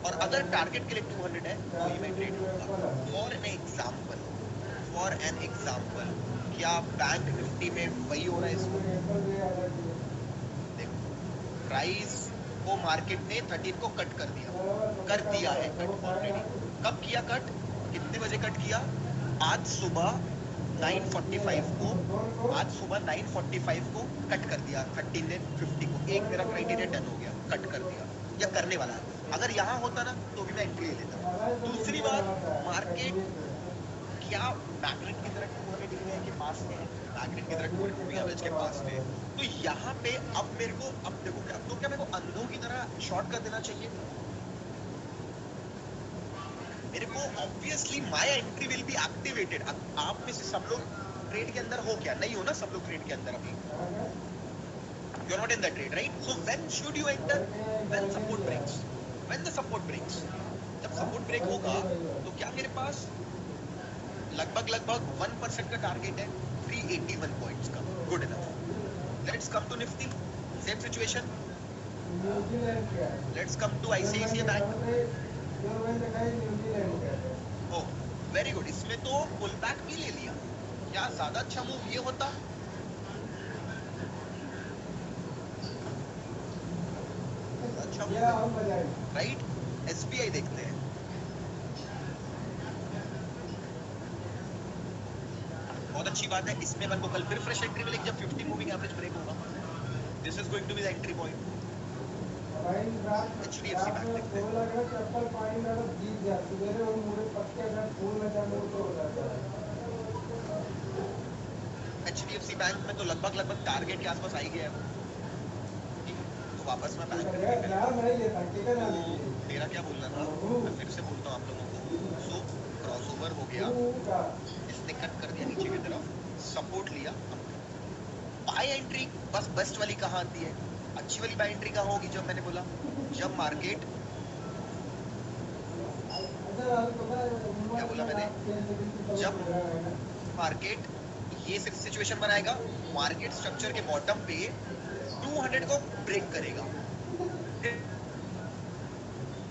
और अगर टारगेट के लिए 200 है तो ही मैं ट्रेड लूंगा। फॉर एन एग्जाम्पल क्या बैंक निफ्टी में वही हो रहा है इसको, देखो प्राइस को मार्केट ने 13 को कट कर दिया है कट ऑलरेडी। कब किया कट, कितने बजे कट किया, आज सुबह 9:45 को, आज सुबह 9:45 को कट कर दिया 13 ने 50 को। एक मेरा क्राइटेरिया डन हो गया, कट कर दिया या करने वाला है। अगर यहाँ होता ना तो भी मैं एंट्री ले लेता। दूसरी बात, मार्केट क्या मैग्नेट की तरह 200 के पास में है, मैग्नेट की तरह 200 एवरेज के पास में, तो यहाँ पे अब मेरे को, अब देखो क्या, तो क्या मेरे को अंधों की तरह शॉर्ट कर देना चाहिए? मेरे को obviously my entry will be activated. आप में से सब लोग ट्रेड के अंदर हो क्या, नहीं हो ना सब लोग ट्रेड के अंदर अभी, you are not in the trade, right? So when should you enter, when support breaks, when the support breaks. जब सपोर्ट ब्रेक होगा तो क्या मेरे पास लगभग 1% का टारगेट है, 381 पॉइंट्स का, good enough. Let's come to Nifty, same situation. Let's come to ICICI bank. Oh very good, इसमें तो पुल बैक भी ले लिया। क्या ज्यादा अच्छा मूव ये होता? अच्छा मूव, राइट? एसबीआई देखते हैं, बहुत अच्छी बात है। इसमें अपन को कल फिर फ्रेश एंट्री मिलेगी जब 50 मूविंग एवरेज ब्रेक होगा। This is going to be the entry point. HDFC bank देखते हैं। एचडीएफसी बैंक में तो लगभग टारगेट के आसपास आ ही गया है, तो वापस मैं बैंक में मेरा क्या बोलना था, मैं फिर से बोलता हूँ आप लोगों को। सो क्रॉसओवर हो गया, इसने कट कर दिया नीचे की तरफ, सपोर्ट लिया, बाय एंट्री बस बेस्ट वाली कहाँ आती है, अच्छी वाली बाय एंट्री कहाँ होगी, जब मैंने बोला जब मार्केट, क्या बोला मैंने, जब मार्केट ये सिचुएशन बनाएगा, मार्केट स्ट्रक्चर के बॉटम पे 200 को ब्रेक करेगा,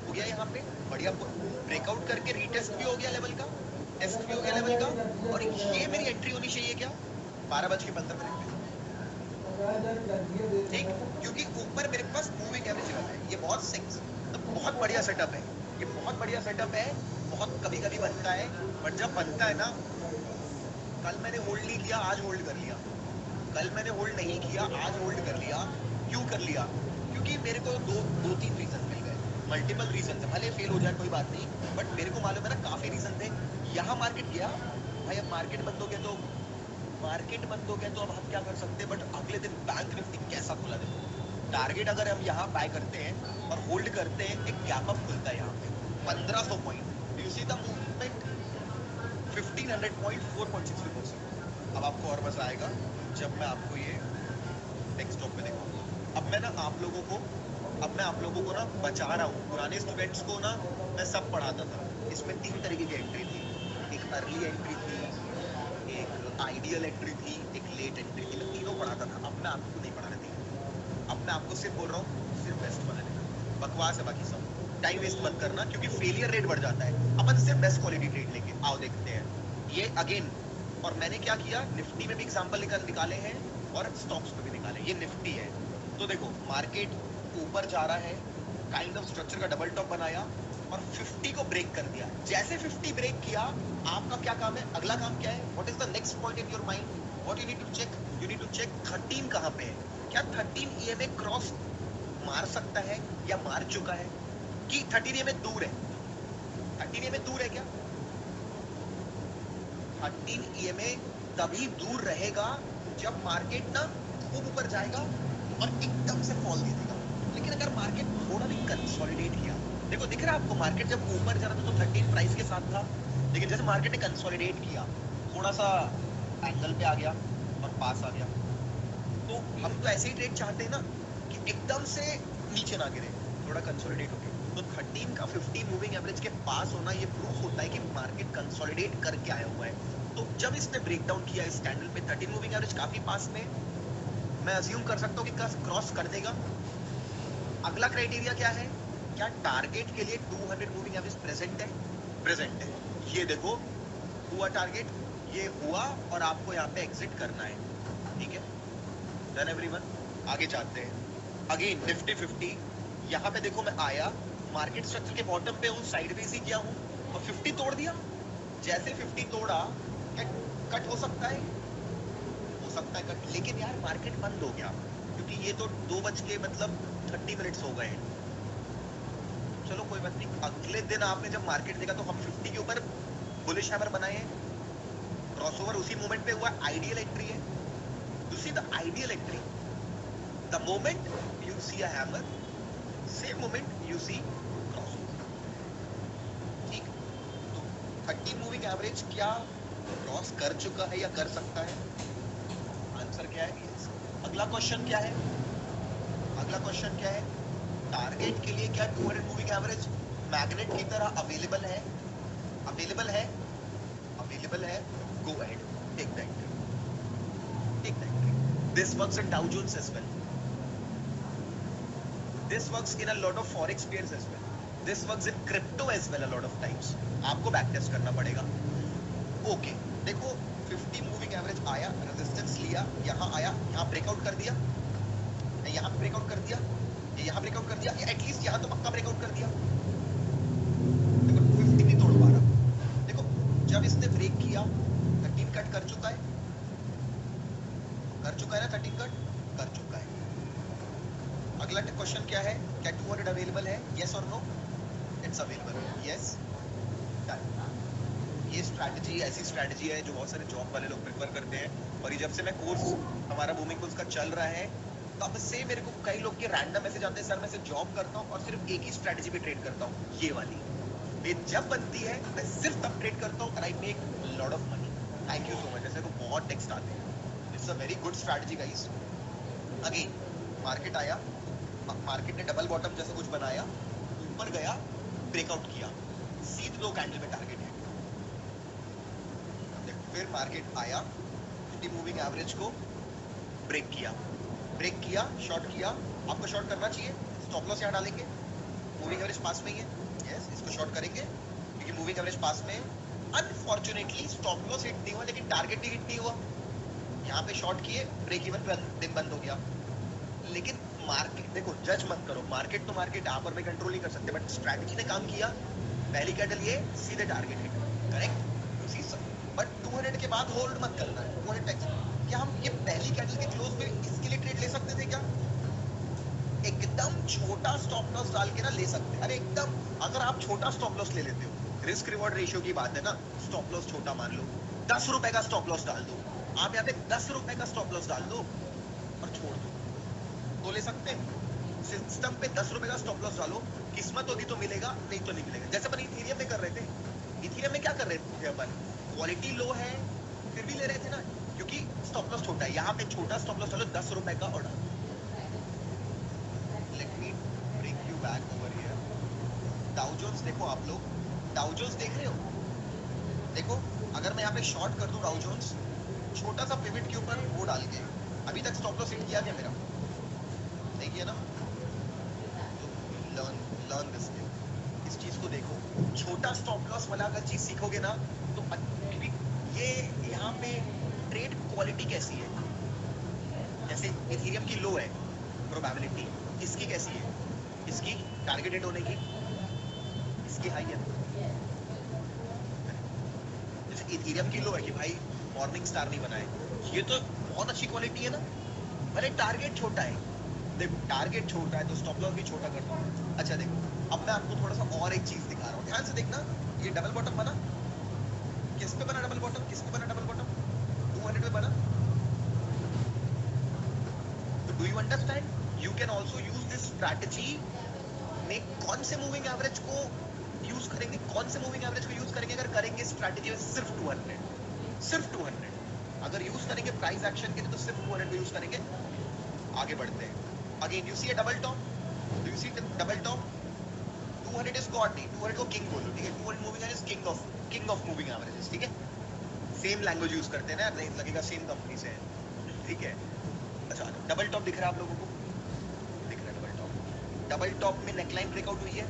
हो गया यहाँ पे बढ़िया ब्रेकआउट करके रीटेस्ट भी हो गया लेवल का, टेस्ट भी हो गया लेवल का, और ये मेरी एंट्री होनी चाहिए क्या 12:15 पे, ठीक, क्योंकि ऊपर मेरे पास मूविंग एवरेज है, ये बहुत सिक्स, तो बहुत बढ़िया सेटअप है, ये बहुत बढ़िया सेटअप है, बहुत कभी कभी बनता है, बट जब बनता है ना, कल मैंने होल्ड नहीं किया, आज होल्ड कर लिया, कल मैंने होल्ड नहीं किया, आज होल्ड कर लिया, क्यों कर लिया, क्योंकि मेरे को दो तीन रीजन मिल गए, मल्टीपल रीजन है, भले फेल हो जाए कोई बात नहीं, बट मेरे को मालूम है ना काफी रीजन थे, यहाँ मार्केट गया भाई, अब मार्केट बंद हो गया तो अब हम क्या कर सकते हैं, बट अगले दिन बैंक निफ्टी कैसा खुला, देखो टारगेट अगर हम यहाँ बाय करते हैं और होल्ड करते हैं, एक गैप अप खुलता है यहाँ पे 1500 point, you see the movement 1500 point 4.63%। अब आपको और मजा आएगा जब मैं आपको ये डेस्कटॉप पे दिखाऊंगा। अब मैं आप लोगों को ना बचा रहा हूँ, पुराने स्टूडेंट्स को ना मैं सब पढ़ाता था, इसमें 3 तरीके की एंट्री थी, एक अर्ली एंट्री थी, एक आइडियल एंट्री थी, एक लेट एंट्री थी, मैं तीनों पढ़ाता था, अब मैं आपको नहीं पढ़ाने देगा, अब मैं आपको सिर्फ बोल रहा हूँ, सिर्फ बेस्ट बनाने का, बकवास है बाकी सब, टाइम वेस्ट मत करना, क्योंकि फेलियर रेट बढ़ जाता है, अपन सिर्फ बेस्ट क्वालिटी ट्रेड लेके आओ, देखते हैं ये अगेन। और मैंने क्या किया, निफ्टी में भी एग्जांपल निकाले हैं और स्टॉक्स में भी निकाले, ये निफ्टी है, तो देखो मार्केट ऊपर जा रहा है, काइंड ऑफ स्ट्रक्चर का डबल टॉप बनाया और 50 को ब्रेक कर दिया, जैसे 50 ब्रेक किया, आपका क्या काम है, अगला काम क्या है, what is the next point in your mind, what you need to check 13 कहाँ पे है, क्या 13 ईएमए क्रॉस मार सकता है या मार चुका है, कि 13 ईएमए दूर है, 13 ईएमए दूर है क्या, 13 ईएमए तभी दूर रहेगा जब मार्केट ना खूब ऊपर जाएगा और एकदम से फॉल दे देगा, लेकिन अगर मार्केट थोड़ा भी कंसोलिडेट किया, देखो दिख रहा है आपको, मार्केट जब ऊपर जा रहा था तो 13 प्राइस के साथ था, लेकिन जैसे मार्केट ने कंसोलिडेट किया, थोड़ा सा एंगल पे आ गया और पास आ गया, तो हम तो ऐसे ही ट्रेड चाहते हैं ना कि एकदम से नीचे ना गिरे, थोड़ा कंसोलिडेट हो गया, तो 13 का 50 मूविंग एवरेज के पास होना ये प्रूफ होता है कि मार्केट कंसोलिडेट करके आया हुआ है। तो जब इसने ब्रेकडाउन किया इस कैंडल पे 13 मूविंग एवरेज काफी पास में, मैं अज्यूम कर सकता हूँ कि क्रॉस कर देगा। अगला क्राइटेरिया क्या है, क्या टारगेट के लिए 200 मूविंग एवरेज प्रेजेंट है, प्रेजेंट है, ये देखो हुआ टारगेट, ये हुआ और आपको यहाँ पे एग्जिट करना है, ठीक है, डन एवरीवन, आगे जाते हैं। अगेन निफ्टी 50, यहाँ पे देखो मैं आया, मार्केट स्ट्रक्चर के बॉटम पे हूँ, साइडवेज ही किया हूँ और 50 तोड़ दिया, जैसे 50 तोड़ा क्या कट हो सकता है, हो सकता है कट, लेकिन यार मार्केट बंद हो गया, क्योंकि ये तो 2 बज के मतलब 30 मिनट्स हो गए, चलो कोई बात नहीं। अगले दिन आपने जब मार्केट देखा तो हम 50 के ऊपर बुलिश हैमर बनाए हैं, क्रॉसओवर उसी मोमेंट पे हुआ, आइडियल एंट्री है, you see the ideal entry, the moment you see a hammer, same moment you see crossover, ठीक, तो 30 मूविंग एवरेज क्या क्रॉस कर चुका है या कर सकता है, आंसर क्या है, yes। अगला क्वेश्चन क्या है, अगला क्वेश्चन क्या है, टारगेट के लिए क्या 200 मूविंग एवरेज मैग्नेट की तरह अवेलेबल है, अवेलेबल है, अवेलेबल है, go ahead, take the entry, take the entry, this works in Dow Jones as well, this works in a lot of forex pairs as well, this works in crypto as well a lot of times, आपको back test करना पड़ेगा। Okay देखो 50 moving average आया, resistance लिया, यहाँ आया, यहाँ breakout कर दिया, यहाँ ब्रेकआउट कर दिया, यहाँ ब्रेकआउट कर दिया, या एटलीस्ट यहाँ तो पक्का ब्रेकआउट कर दिया, देखो 50 नहीं तोड़ पा रहा, देखो जब इसने ब्रेक किया 13 कट कर चुका है, कर चुका है ना, 13 कट कर चुका है। अगला क्वेश्चन क्या है, क्या 200 अवेलेबल है, यस और नो, इट्स अवेलेबल, यस, ये स्ट्रैटेजी ऐसी स्ट्रैटेजी है जो बहुत सारे जॉब वाले लोग प्रेफर करते हैं, और ये जब से मैं कोर्स हमारा बूमिंग कोर्स का चल रहा है तब से मेरे को कई लोग के रैंडम मैसेज आते हैं, सर मैं सिर्फ जॉब करता हूँ और सिर्फ एक ही स्ट्रैटेजी पे ट्रेड करता हूँ, ये वाली, ये जब बनती है मैं सिर्फ तब ट्रेड करता हूँ और I make lot of money, thank you so much, ऐसे तो बहुत टेक्स्ट आते हैं. It's a very good strategy guys. Again market आया, मार्केट ने डबल बॉटम जैसा कुछ बनाया, ऊपर गया, ब्रेकआउट किया, सीधे 2 कैंडल में टारगेट हिट. फिर मार्केट आया, 50 मूविंग एवरेज को ब्रेक किया, शॉर्ट किया. आपको शॉर्ट करना चाहिए, स्टॉप लॉस यहाँ डालेंगे, मूविंग एवरेज पास में ही है. यस, इसको शॉर्ट करेंगे क्योंकि मूविंग एवरेज पास में. अनफॉर्चुनेटली स्टॉप लॉस हिट नहीं हुआ, लेकिन टारगेट भी हिट नहीं हुआ. यहाँ पे शॉर्ट किए, ब्रेक इवन पे दिन बंद हो गया. लेकिन मार्केट देखो, जज मत करो, मार्केट तो मार्केट, यहाँ पर मैं कंट्रोल नहीं कर सकते, बट स्ट्रैटेजी ने काम किया. पहली कैंडल ये सीधे टारगेट हिट, करेक्ट. बट 200 के बाद होल्ड मत करना है. 200 टैक्स क्या हम ये पहली कैंडल के क्लोज में इसके लिए ट्रेड ले सकते थे क्या? एकदम छोटा स्टॉप लॉस डाल के ना ले सकते. अरे एकदम, अगर आप छोटा स्टॉप लॉस ले लेते हो, रिस्क रिवॉर्ड रेशियो की बात है ना, स्टॉप लॉस छोटा मान लो, 10 रुपए का स्टॉप लॉस डाल दो. आप यहाँ पे 10 रुपए का स्टॉप लॉस डाल दो और छोड़ दो, तो ले सकते हैं. सिस्टम पे 10 रुपए का स्टॉप लॉस डालो, किस्मत होगी तो मिलेगा, नहीं तो नहीं मिलेगा. जैसे अपन इथेरियम में कर रहे थे. इथेरियम में क्या कर रहे थे अपन? क्वालिटी लो है फिर भी ले रहे थे ना, क्योंकि स्टॉप लॉस छोटा है. यहाँ पे छोटा स्टॉप लॉस डालो, 10 रुपए का और डालो. Let me bring you back over here. Dow Jones देखो, आप लोग डाउ जोन्स देख रहे हो? देखो, अगर मैं यहाँ पे शॉर्ट कर दूं डाउ जोन्स, छोटा सा पिवट के ऊपर वो डाल के, अभी तक स्टॉप लॉस हिट किया क्या मेरा? नहीं किया ना. तो लर्न दिस थिंग. इस चीज को देखो, छोटा स्टॉप लॉस वाला अगर चीज सीखोगे ना, तो ये यहाँ पे ट्रेड क्वालिटी कैसी है. जैसे इथेरियम की लो है प्रोबेबिलिटी, इसकी कैसी है? इसकी टारगेट हिट होने की, इसकी हाई है. जैसे इथेरियम की लो है कि भाई मॉर्निंग स्टार नहीं बनाए, ये तो बहुत अच्छी क्वालिटी है ना. भले टारगेट छोटा है, देखो टारगेट छोटा है तो स्टॉप लॉस भी छोटा कर दो. अच्छा देखो, अब मैं आपको थोड़ा सा और एक चीज दिखा रहा हूँ, ध्यान से देखना. ये डबल बॉटम बना, किस पे बना डबल बॉटम? किस पे बना डबल बॉटम? 200 पे बना. तो do you understand? You can also use this strategy में. कौन से मूविंग एवरेज को यूज करेंगे? कौन से मूविंग एवरेज को यूज करेंगे? अगर करेंगे स्ट्रैटेजी में सिर्फ 200, सिर्फ 200 अगर यूज करेंगे प्राइस एक्शन के लिए, तो सिर्फ 200 को यूज करेंगे. आगे बढ़ते हैं. Again you see a double top, do you see double top? 200 is god नहीं, 200 को किंग बोलो, ठीक है. 200 moving average king of moving averages, ठीक है. सेम लैंग्वेज यूज करते हैं ना, नहीं लगेगा सेम कंपनी से है, ठीक है. अच्छा, डबल टॉप दिख रहा है आप लोगों को? दिख रहा है डबल टॉप. डबल टॉप में नेकलाइन ब्रेकआउट हुई है.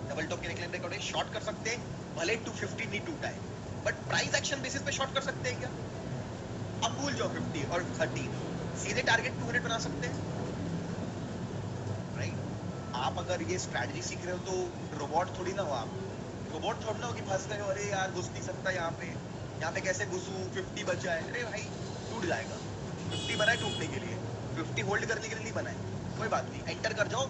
डबल टॉप की नेकलाइन ब्रेकआउट है, शॉर्ट कर सकते हैं, भले 250 नहीं टूटा है, बट प्राइस एक्शन बेसिस पे शॉर्ट कर सकते हैं क्या? अब भूल जाओ 50 और 30, सीधे टारगेट 200 बना सकते हैं, राइट. आप अगर ये स्ट्रैटेजी सीख रहे हो तो रोबोट थोड़ी ना हो आप. रोबोट थोड़ी ना हो कि फंस गए, अरे यार घुस नहीं सकता यहाँ पे कैसे घुसूं, 50 बचा है. अरे भाई टूट जाएगा. 50 बना है टूटने के लिए, 50 होल्ड करने के लिए नहीं बना है. कोई बात नहीं, एंटर कर जाओ.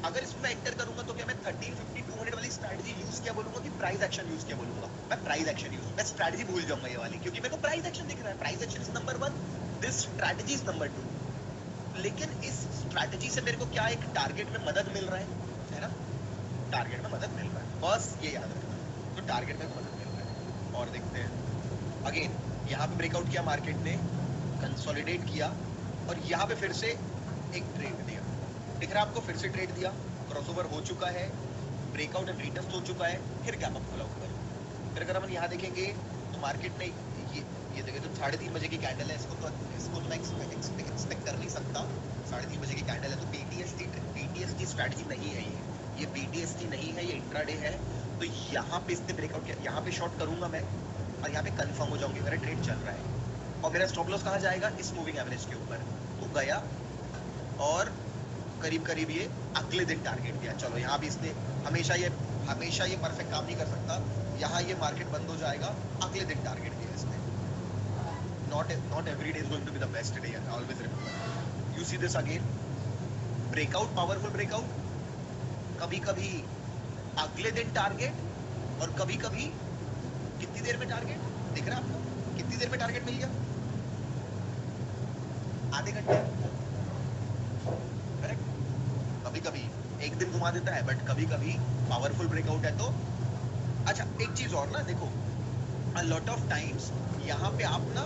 अगर इसमें एंटर करूंगा तो क्या मैं 13, 50, 200 वाली स्ट्रैटेजी यूज किया बोलूंगा कि प्राइस एक्शन यूज किया बोलूंगा? मैं प्राइस एक्शन यूज, मैं स्ट्रैटेजी भूल जाऊंगा ये वाली, क्योंकि मेरे को प्राइस एक्शन दिख रहा है. Price action is number 1, this strategy is number 2. लेकिन इस स्ट्रैटेजी से मेरे को क्या एक टारगेट में मदद मिल रहा है ना? टारगेट में मदद मिल रहा है, बस ये याद रखना. तो टारगेट में मदद मिल रहा है. और देखते हैं. अगेन यहाँ पे ब्रेकआउट किया मार्केट ने, कंसोलिडेट किया, और यहाँ पे फिर से एक ट्रेड दिया. दिख रहा है आपको? फिर से ट्रेड दिया, क्रॉसओवर हो चुका है, ब्रेकआउट एंड रिटेस्ट हो चुका है, फिर गैप अप खुला ऊपर. फिर अगर हम यहाँ देखेंगे तो मार्केट ने ये देखें तो 3:30 बजे की कैंडल है. इसको तो मैं एक्सपेक्ट कर नहीं सकता. 3:30 बजे की कैंडल है, तो बीटीएसटी स्ट्रैटेजी नहीं है ये बीटीएसटी नहीं है, ये इंट्राडे है. तो यहाँ पे इसने ब्रेकआउट किया, यहाँ पे शॉर्ट करूंगा मैं, और यहाँ पे कंफर्म हो जाऊंगी मेरा ट्रेड चल रहा है. और मेरा स्टॉप लॉस कहाँ जाएगा? इस मूविंग एवरेज के ऊपर. तो गया और करीब ये अगले दिन टारगेट दिया. चलो यहाँ भी इसने हमेशा ये परफेक्ट काम नहीं कर सकता. यहाँ ये मार्केट बंद हो जाएगा, अगले दिन टारगेट दिया इसने. Not every day is going to be the best day. Always remember. You see this again. Breakout, powerful breakout. कभी अगले दिन टारगेट, और कभी कितनी देर में टारगेट दिख रहा है आपको? कितनी देर में टारगेट मिल गया? आधे घंटे. करेक्ट. कभी एक दिन घुमा देता है, बट कभी पावरफुल ब्रेकआउट है तो. अच्छा एक चीज और ना, देखो a lot of times यहाँ पे आप ना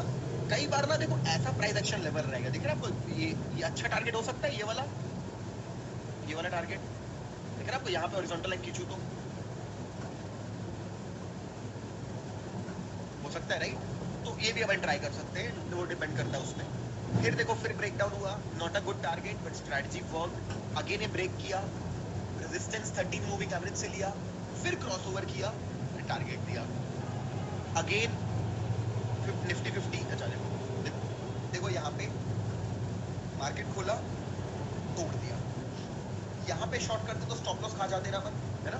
कई बार ना देखो ऐसा प्राइस एक्शन लेवल रहेगा, दिख रहा है आपको, ये अच्छा टारगेट हो सकता है, ये वाला टारगेट दिख रहा है आपको, यहाँ पे हॉरिजॉन्टल लाइन खींचू तो हो सकता है, राइट? तो ये भी अपन ट्राई कर सकते हैं, वो डिपेंड करता है उसमें। फिर देखो, फिर ब्रेकडाउन हुआ, not a good target but strategy work, again ये ब्रेक किया, रेजिस्टेंस 13 मूविंग एवरेज से लिया, फिर क्रॉसओवर किया, फिर टारगेट दिया, अगेन निफ्टी 50। अच्छा देखो यहाँ पे मार्केट खोला, तोड़ दिया, यहाँ पे शॉर्ट करते तो स्टॉप लॉस खा जाते ना अपन, है ना?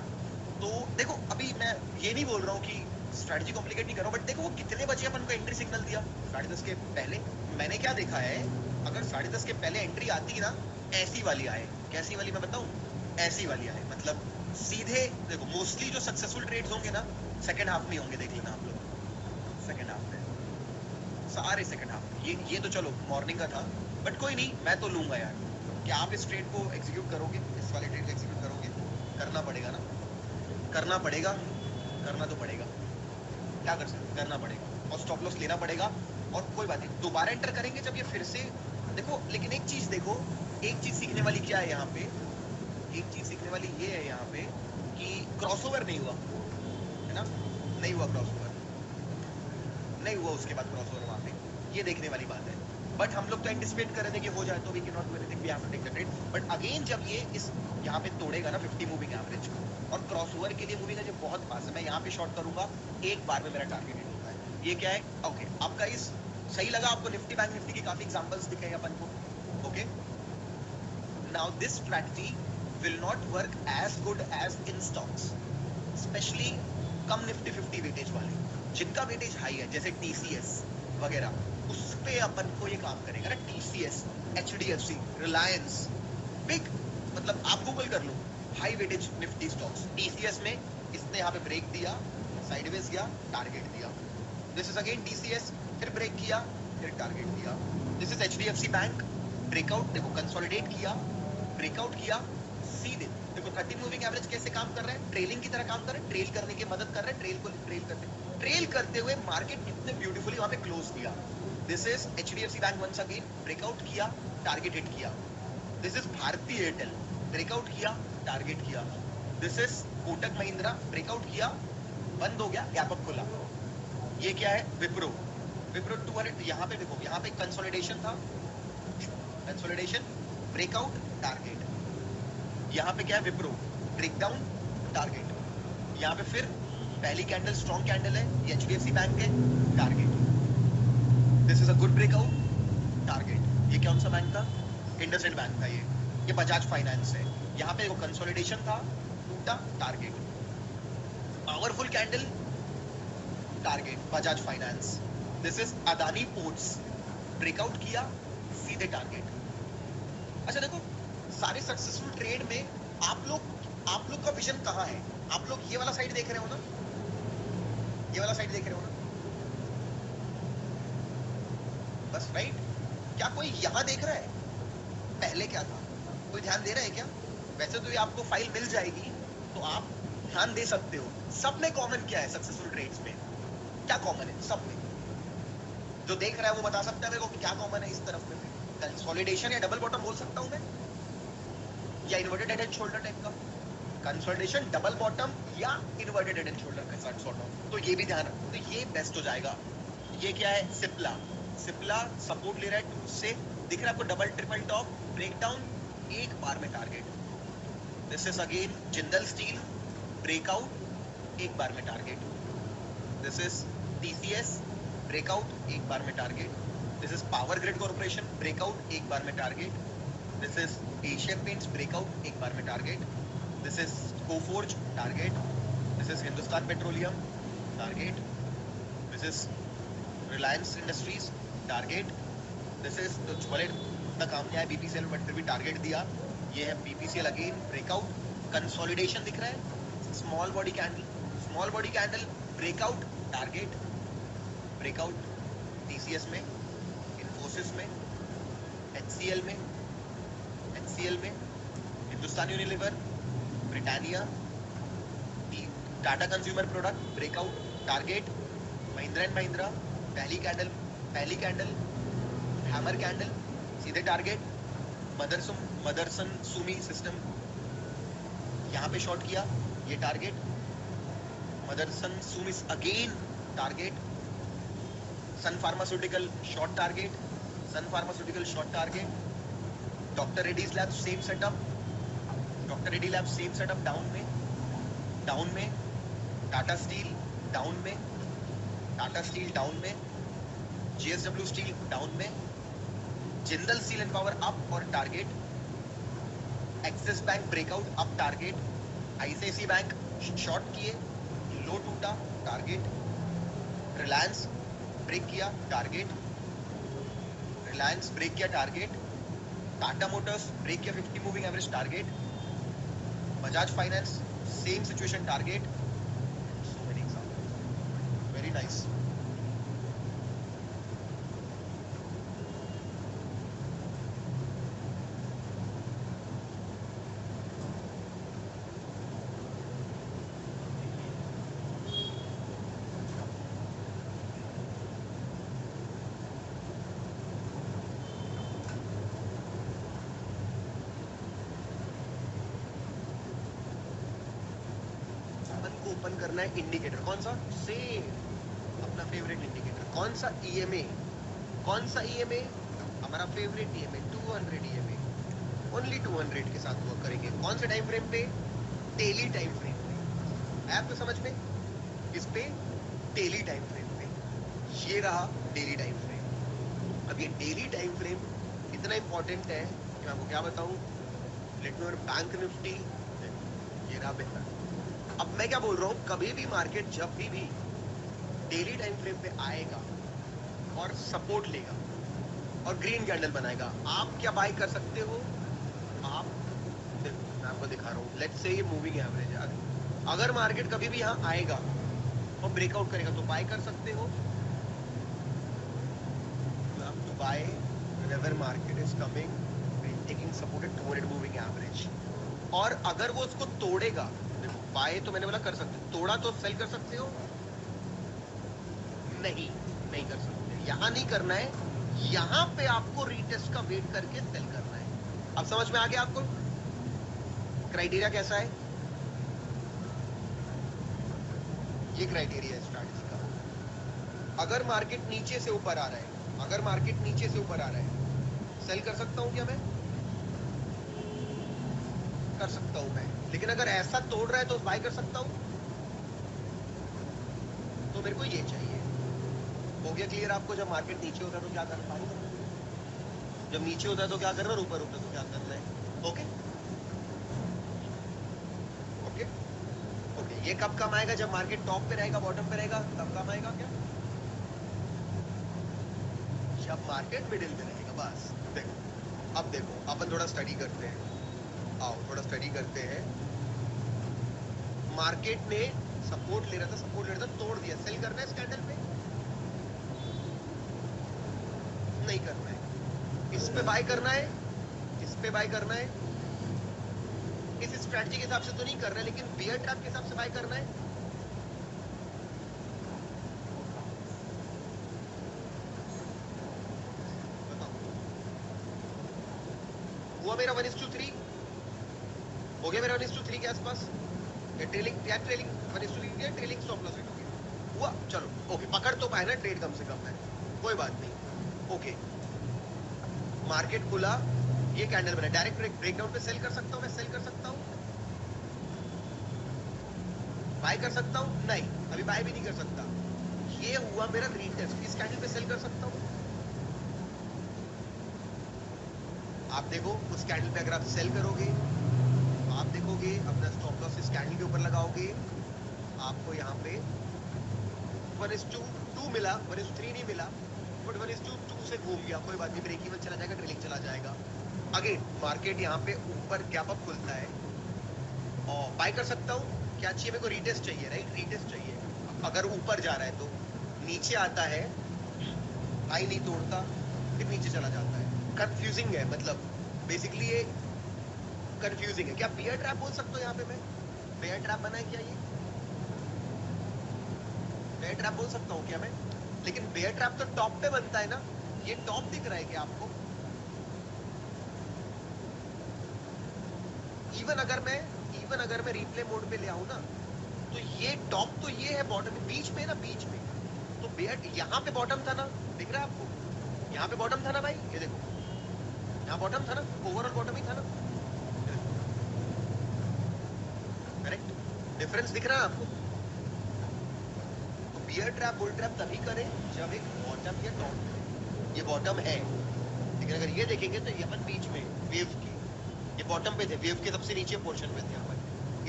तो देखो अभी मैं ये नहीं बोल रहा हूँ कि स्ट्रेटजी कॉम्प्लिकेट नहीं कर रहा हूँ, बट देखो वो कितने बजे अपन को एंट्री सिग्नल दिया, 10:30 के पहले। मैंने क्या देखा है, अगर 10:30 के पहले एंट्री आती ना, ऐसी वाली आए, कैसी वाली मैं बताऊँ, ऐसी वाली आए, मतलब सीधे देखो, मोस्टली जो सक्सेसफुल ट्रेड्स होंगे ना सेकंड हाफ में होंगे, देख लेना आप लोग, सेकंड हाफ में, सारे सेकंड हाफ में। ये तो चलो मॉर्निंग का था, बट कोई नहीं, मैं तो लूंगा यार। क्या आप इस ट्रेड को एग्जीक्यूट करोगे, इस वाले ट्रेड को एग्जीक्यूट करोगे? करना पड़ेगा ना, करना पड़ेगा, करना तो पड़ेगा, क्या कर सकते, करना पड़ेगा, और स्टॉप लॉस लेना पड़ेगा, और कोई बात नहीं, दोबारा एंटर करेंगे जब ये फिर से देखो। लेकिन एक चीज देखो, एक चीज सीखने वाली क्या है यहाँ पे, एक चीज सीखने वाली ये है यहाँ पे कि क्रॉसओवर नहीं हुआ, है ना? नहीं हुआ क्रॉसओवर, नहीं हुआ उसके बाद क्रॉसओवर वहां पे, ये देखने वाली बात है। बट हम लोग तो एंटिसिपेट कर रहे थे कि हो जाए, तो we can not do anything, we have to take the trade. But again जब ये इस यहाँ पे तोड़ेगा ना 50 मूविंग एवरेज को, और क्रॉसओवर के लिए मूविंग एवरेज बहुत पास है, मैं यहाँ पे शॉर्ट करूंगा, एक बार में मेरा टारगेट हिट होता है। ये क्या है? ओके, आपका इस सही लगा आपको? निफ्टी बैंक निफ्टी की काफी एग्जांपल्स दिखे हैं अपन को। Okay, now this strategy will not work as good as in stocks, specially कम निफ्टी 50 वेटेज वाले, जिनका वेटेज हाई है, जैसे टीसीएस वगैरह, उस पे अपन को ये काम करेगा ना। टीसीएस, एचडीएफसी, रिलायंस, बिग, मतलब आप गूगल कर लो, high weightage Nifty stocks. TCS में इसने यहाँ पे ब्रेक दिया, साइडवेज गया, टारगेट दिया। दिस इज अगेन टीसीएस, फिर ब्रेक किया, फिर टारगेट दिया। This is HDFC bank, breakout, देखो कंसोलिडेट किया, ब्रेकआउट किया, सीधे देखो 30 मूविंग एवरेज कैसे काम कर रहा है, ट्रेलिंग की तरह काम कर रहा है, ट्रेल करने की मदद कर रहा है, ट्रेल करते हुए मार्केट कितने ब्यूटीफुली वहां पे क्लोज किया। This is HDFC bank once again, breakout किया, टारगेट हिट किया। This is Bharti Airtel, breakout किया, टारगेट किया। This is Kotak Mahindra, breakout किया, बंद हो गया, गैप अप खुला। ये क्या है? विप्रो, विप्रो 200, यहाँ पे देखो, यहाँ पे कंसोलिडेशन था, कंसोलिडेशन, ब्रेकआउट, टारगेट। यहाँ पे क्या है? Wipro, breakdown, target. यहाँ पे फिर पहली कैंडल स्ट्रॉन्ग कैंडल है, ये एचडीएफसी बैंक है, target. This is a good breakout, target. ये कौन सा बैंक था? इंडसइंड बैंक था। ये बजाज फाइनेंस है। यहाँ पे वो कंसोलिडेशन था, टूटा, target. Powerful candle, target, Bajaj finance. This is Adani ports, breakout किया, सीधे टारगेट। अच्छा देखो, सारे सक्सेसफुल ट्रेड में आप लोग का विजन कहाँ है? आप लोग ये वाला साइड देख रहे हो ना, ये वाला साइड देख रहे हो ना, बस, राइट? क्या कोई यहाँ देख रहा है पहले क्या था? कोई ध्यान दे रहा है क्या? वैसे तो ये आपको फाइल मिल जाएगी, तो आप ध्यान दे सकते हो। सब में कॉमन क्या है सक्सेसफुल ट्रेड्स में? क्या कॉमन है सब में? जो देख रहा है वो बता सकता है मेरे को क्या कॉमन है इस तरफ में? कंसोलिडेशन या डबल बॉटम बोल सकता हूं मैं, या inverted head and shoulder type का कंसोलिडेशन, डबल बॉटम या इन्वर्टेड हेड एंड शोल्डर का सॉर्ट ऑफ। तो ये भी ध्यान रखो, तो ये बेस्ट हो जाएगा। ये क्या है? सिप्ला, सिप्ला सपोर्ट ले रहा है 2 से, दिख रहा है आपको, डबल ट्रिपल टॉप, ब्रेकडाउन, एक बार में target. This is again Jindal steel, breakout, एक बार में target. This is TCS, breakout, एक बार में target. This is power grid corporation, breakout, एक बार में target. This is Asian paints, breakout, एक बार में target. This is Coforge, target. This is Hindustan petroleum, target. This is Reliance industries, target. This is तो छोले उतना काम नहीं आया बीपीसीएल, बट फिर भी टारगेट दिया। ये है बीपीसीएल अगेन, ब्रेकआउट, कंसोलिडेशन दिख रहा है, small body candle, small body candle, breakout, target, breakout. TCS में, इन्फोसिस में, एचसीएल में, Hindustan Unilever, Britannia, Tata consumer product, breakout, target, Mahindra and Mahindra, पहली कैंडल हैमर कैंडल, सीधे टारगेट। मदरसन सुमी सिस्टम यहाँ पे शॉर्ट किया, ये target. Motherson Sumi again target. Sun pharmaceutical short target, Sun pharmaceutical short target. Doctor Reddy's lab same setup, doctor Reddy lab same setup down में। Tata steel down में, Tata steel down में। JSW steel down में। Jindal steel and power up और target. Axis bank breakout up target. ICICI bank short किए, low टूटा target. Reliance break किया target, Reliance break किया target. Tata Motors break किया 50 moving average target. Bajaj finance same situation target. So many examples, very nice. Open करना है indicator, कौन सा? Same अपना फेवरेट इंडिकेटर। कौन सा? ईएमए। कौन सा ईएमए? हमारा फेवरेट ईएमए 200 ईएमए, ओनली 200 के साथ वर्क करेंगे। कौन से टाइम फ्रेम पे? डेली टाइम फ्रेम पे। ऐप तो समझ में, इस पे डेली टाइम फ्रेम पे। ये रहा डेली टाइम फ्रेम। अब ये डेली टाइम फ्रेम इतना इंपॉर्टेंट है कि मैं आपको क्या बताऊं। लेट मी बैंक निफ्टी, ये रहा बेहतर। अब मैं क्या बोल रहा हूँ, कभी भी मार्केट जब भी डेली टाइम फ्रेम पे आएगा और सपोर्ट लेगा और ग्रीन कैंडल बनाएगा, आप क्या बाय कर सकते हो? आप देखो, मैं आपको दिखा रहा हूँ। लेट्स से ये मूविंग एवरेज है। अगर मार्केट कभी भी यहाँ आएगा और ब्रेकआउट करेगा तो बाय कर सकते हो। You have to buy whenever market is coming, taking supported 200 moving average. और अगर वो उसको तोड़ेगा, देखो बाय तो मैंने बोला कर सकते हो, तोड़ा तो सेल कर सकते हो? नहीं कर सकते। यहाँ नहीं करना है, यहाँ पे आपको रीटेस्ट का वेट करके सेल करना है। अब समझ में आ गया आपको क्राइटेरिया कैसा है? ये क्राइटेरिया है स्ट्रैटेजी का। अगर मार्केट नीचे से ऊपर आ रहा है, अगर मार्केट नीचे से ऊपर आ रहा है, सेल कर सकता हूं क्या मैं? कर सकता हूं मैं। लेकिन अगर ऐसा तोड़ रहा है तो बाय कर सकता हूं। तो मेरे को ये चाहिए। हो गया क्लियर आपको? जब मार्केट नीचे होता है तो क्या करना है, जब नीचे होता है तो क्या करना है, ऊपर होता है तो क्या करना है। Okay okay okay. ये कब काम आएगा? जब मार्केट टॉप पे रहेगा, बॉटम पे रहेगा, तब काम आएगा क्या? जब मार्केट मिडिल में रहेगा, बस। देखो अब देखो, अपन थोड़ा स्टडी करते हैं। आओ थोड़ा स्टडी करते हैं। मार्केट ने सपोर्ट ले रहा था, तोड़ दिया। सेल करना है इस कैंडल पे? नहीं करना है। इस पे बाय करना है, इस पे बाय करना है। इस स्ट्रेटजी के हिसाब से तो नहीं करना है, लेकिन बियर ट्रैप के हिसाब से बाय करना है। बताओ, हुआ मेरा 1:3? हो गया मेरा 1:3 के आसपास? ट्रेलिंग 1:3 या ट्रेलिंग स्टॉप लॉस हिट हो गया? हुआ, चलो ओके। पकड़ तो पाए ना ट्रेड कम से कम है, कोई बात नहीं। ओके, मार्केट खुला, ये कैंडल बना, डायरेक्ट ब्रेकडाउन पे सेल कर सकता हूँ मैं? सेल कर सकता हूँ? बाय कर सकता हूँ? नहीं, अभी बाय भी नहीं कर सकता। ये हुआ मेरा रीटेस्ट, इस कैंडल पे सेल कर सकता हूँ? आप देखो, उस कैंडल पे अगर आप सेल करोगे तो आप देखोगे अपना स्टॉप लॉस इस कैंडल के ऊपर लगाओगे, आपको यहाँ पे 1:2 मिला, 1:3 नहीं मिला, बट 1:2 से घूम गया, कोई बात नहीं। ब्रेक इवन चला जाएगा, ट्रेलिंग चला जाएगा। अगेन मार्केट यहाँ पे ऊपर गैप अप खुलता है और बाय कर सकता हूँ। क्या चाहिए मेरे को? रीटेस्ट चाहिए, राइट? रीटेस्ट चाहिए। अगर ऊपर जा रहा है तो नीचे आता है, हाई नहीं तोड़ता, फिर नीचे चला जाता है। कंफ्यूजिंग है, मतलब बेसिकली ये कंफ्यूजिंग है। क्या बियर ट्रैप बोल सकता हूँ यहाँ पे मैं? बियर ट्रैप बना है क्या ये? बेयर ट्रैप बोल सकता हूँ क्या मैं? लेकिन बेयर ट्रैप तो टॉप पे बनता है ना, ये टॉप दिख रहा है क्या आपको? इवन अगर मैं रिप्ले मोड पे ले आऊं ना, तो ये टॉप तो ये है, बॉटम बीच में ना, बीच में तो बेयर यहाँ पे बॉटम था ना, दिख रहा है आपको? यहाँ पे बॉटम था ना भाई, ये देखो यहाँ बॉटम था ना, ओवरऑल बॉटम ही था ना, करेक्ट? डिफरेंस दिख रहा है आपको? तो बियर ट्रैप बुल ट्रैप तभी करें जब एक बॉटम या टॉप में, ये बॉटम है, लेकिन अगर ये देखेंगे तो ये अपन बीच में वेव के, ये बॉटम पे थे, वेव के सबसे नीचे पोर्शन पे थे अपन,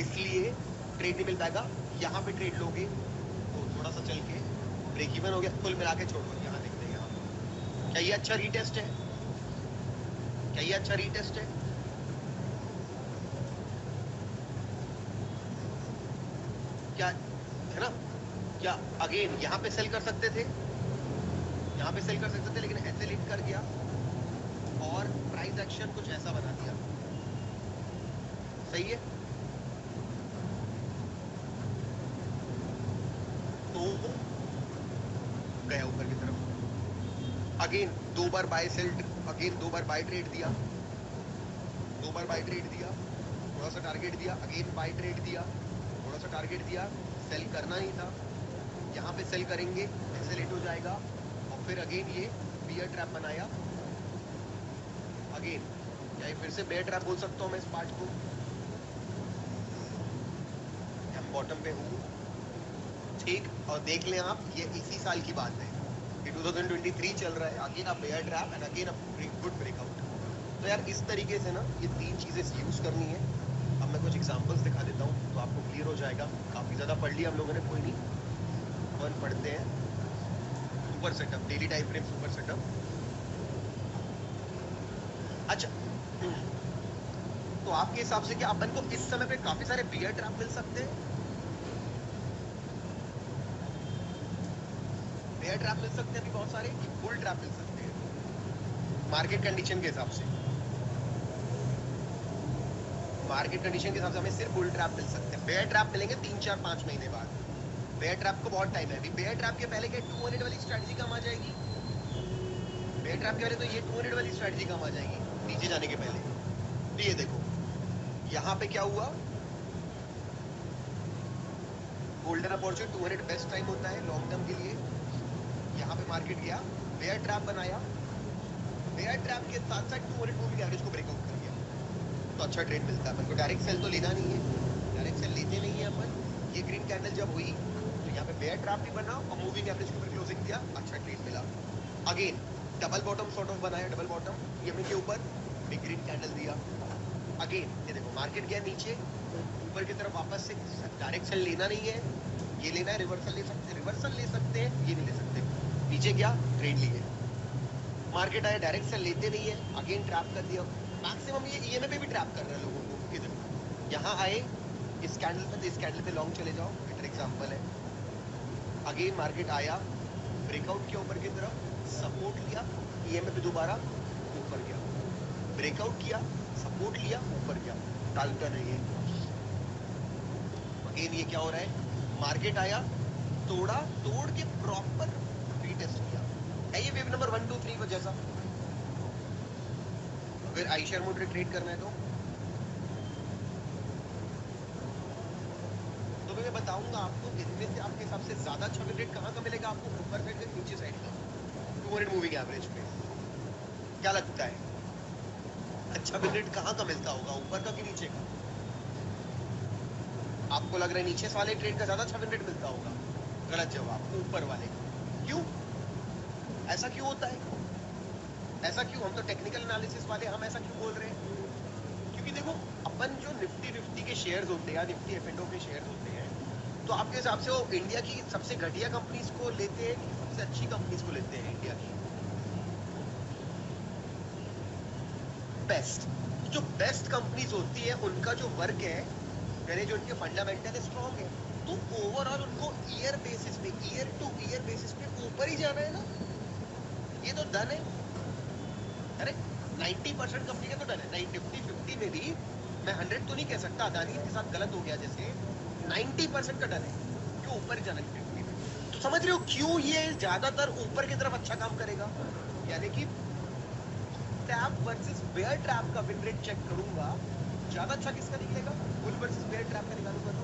इसलिए ट्रेड नहीं मिल पाएगा। यहाँ पे ट्रेड लोगे तो थोड़ा सा चल के ब्रेक इवन हो गया, कुल मिला के छोड़ो। यहाँ देखते हैं, यहाँ क्या ये अच्छा रीटेस्ट है? क्या ये अच्छा रीटेस्ट है? क्या है ना? क्या अगेन यहाँ पे सेल कर सकते थे, यहाँ पे सेल कर सकते थे, लेकिन ऐसे लीड कर गया और प्राइस एक्शन कुछ ऐसा बना दिया। सही है? तो गया ऊपर की तरफ, अगेन दो बार बाय सेल, अगेन दो बार बाय ट्रेड दिया, दो बार बाय ट्रेड दिया, थोड़ा सा टारगेट दिया, अगेन बाय ट्रेड दिया, थोड़ा सा टारगेट दिया, सेल करना ही था, यहाँ पे सेल करेंगे ऐसे लेट हो जाएगा, और फिर अगेन ये बियर ट्रैप बनाया। अगेन क्या ये फिर से बियर ट्रैप बोल सकता हूँ मैं इस पार्ट को? हम बॉटम पे हूँ, ठीक, और देख लें आप, ये इसी साल की बात है, ये 2023 चल रहा है, again a bear trap and again a good breakout. तो यार इस तरीके से ना ये तीन चीजें यूज करनी है। अब मैं कुछ एग्जांपल्स दिखा देता हूँ तो आपको क्लियर हो जाएगा। काफी ज्यादा पढ़ लिया हम लोगों ने, कोई नहीं, अपन पढ़ते हैं। Super setup, daily time frame super setup. अच्छा, तो आपके हिसाब से क्या अपन को इस समय पे काफी सारे बियर ट्रैप मिल सकते हैं? बियर ट्रैप मिल सकते हैं अभी बहुत सारे, बुल ट्रैप मिल सकते हैं मार्केट कंडीशन के हिसाब से? मार्केट कंडीशन के हिसाब से हमें सिर्फ बुल ट्रैप मिल सकते हैं। बेयर ट्रैप मिलेंगे 3-4-5 महीने बाद। बेयर ट्रैप को बहुत टाइम है अभी। बेयर ट्रैप के पहले क्या 200 वाली स्ट्रैटेजी काम आ जाएगी? बेयर ट्रैप के पहले तो ये 200 वाली स्ट्रैटेजी काम आ जाएगी नीचे जाने के पहले। तो ये देखो यहाँ पे क्या हुआ, गोल्डन अपॉर्चुनिटी 200 बेस्ट टाइम होता है लॉन्ग टर्म के लिए। यहाँ पे मार्केट गया, बेयर ट्रैप बनाया, बेयर ट्रैप के साथ साथ 200 मूविंग एवरेज को ब्रेकआउट कर दिया, तो अच्छा ट्रेड मिलता है अपन को। डायरेक्ट सेल तो लेना नहीं है, डायरेक्ट सेल लेते नहीं है अपन। ये ग्रीन कैंडल जब हुई तो यहाँ पे बेयर ट्रैप भी बना और मूविंग एवरेज के ऊपर क्लोजिंग दिया, अच्छा ट्रेड मिला। Again double bottom sort of बनाया, डबल बॉटम ये के ऊपर बिग ग्रीन कैंडल दिया। अगेन ये देखो मार्केट गया नीचे, ऊपर की तरफ वापस से। डायरेक्ट सेल लेना नहीं है, ये लेना है, रिवर्सल ले सकते हैं, रिवर्सल ले सकते हैं, ये नहीं ले सकते। नीचे गया, ट्रेड लिए, मार्केट आया, डायरेक्ट सेल लेते नहीं है, अगेन ट्रैप कर दिया। मैक्सिमम ये ईएमए पे भी ट्रैप कर रहे हैं लोगों को। इधर यहाँ आए इस कैंडल पे, तो इस कैंडल पे लॉन्ग चले जाओ, बेटर एग्जांपल है। अगेन मार्केट आया, ब्रेकआउट किया ऊपर की तरफ, सपोर्ट लिया, ईएमए पे दोबारा ऊपर गया, ब्रेकआउट किया, सपोर्ट लिया, ऊपर गया, डालता नहीं है। अगेन ये क्या हो रहा है, मार्केट आया, तोड़ा, तोड़ के प्रॉपर रीटेस्ट किया। है ये वेव नंबर 1 2 3 जैसा? अगर आईशेयर मोड ट्रेड करना है तो मैं बताऊंगा आपको इनमें से आपके हिसाब से ज्यादा अच्छा विन रेट कहाँ का मिलेगा आपको? ऊपर साइड का, नीचे साइड का, 200 मूविंग एवरेज पे। क्या लगता है अच्छा विन रेट कहाँ का मिलता होगा, ऊपर का कि नीचे का? आपको लग रहा है नीचे वाले ट्रेड का ज्यादा अच्छा विन रेट मिलता होगा। गलत जवाब, ऊपर वाले का। क्यों ऐसा क्यों होता है? ऐसा क्यों? हम तो टेक्निकल एनालिसिस वाले, हम ऐसा क्यों बोल रहे हैं? क्योंकि देखो अपन जो निफ्टी के शेयर्स होते हैं या निफ्टी एफएनओ के शेयर्स होते हैं, तो आपके हिसाब से वो इंडिया की सबसे घटिया कंपनीज को लेते हैं कि सबसे अच्छी कंपनीज को लेते हैं इंडिया की? बेस्ट। जो बेस्ट कंपनीज होती है उनका जो वर्क है, यानी जो उनके फंडामेंटल स्ट्रॉन्ग है, तो ओवरऑल उनको ईयर बेसिस पे, ईयर टू ईयर बेसिस पे ऊपर ही जाना है ना। ये तो डन है। अरे 90% कंपनी का तो डन है। 50-50 में भी मैं 100 तो नहीं कह सकता, अदानी के साथ गलत हो गया जैसे। 90% का डन है, क्यों ऊपर ही जाना है 50 में। तो समझ रहे हो क्यों ये ज्यादातर ऊपर की तरफ अच्छा काम करेगा? यानी कि टैप वर्सेस बेयर ट्रैप का विन रेट चेक करूंगा, ज्यादा अच्छा किसका निकलेगा? बुल वर्सेस बेयर ट्रैप का निकालूंगा तो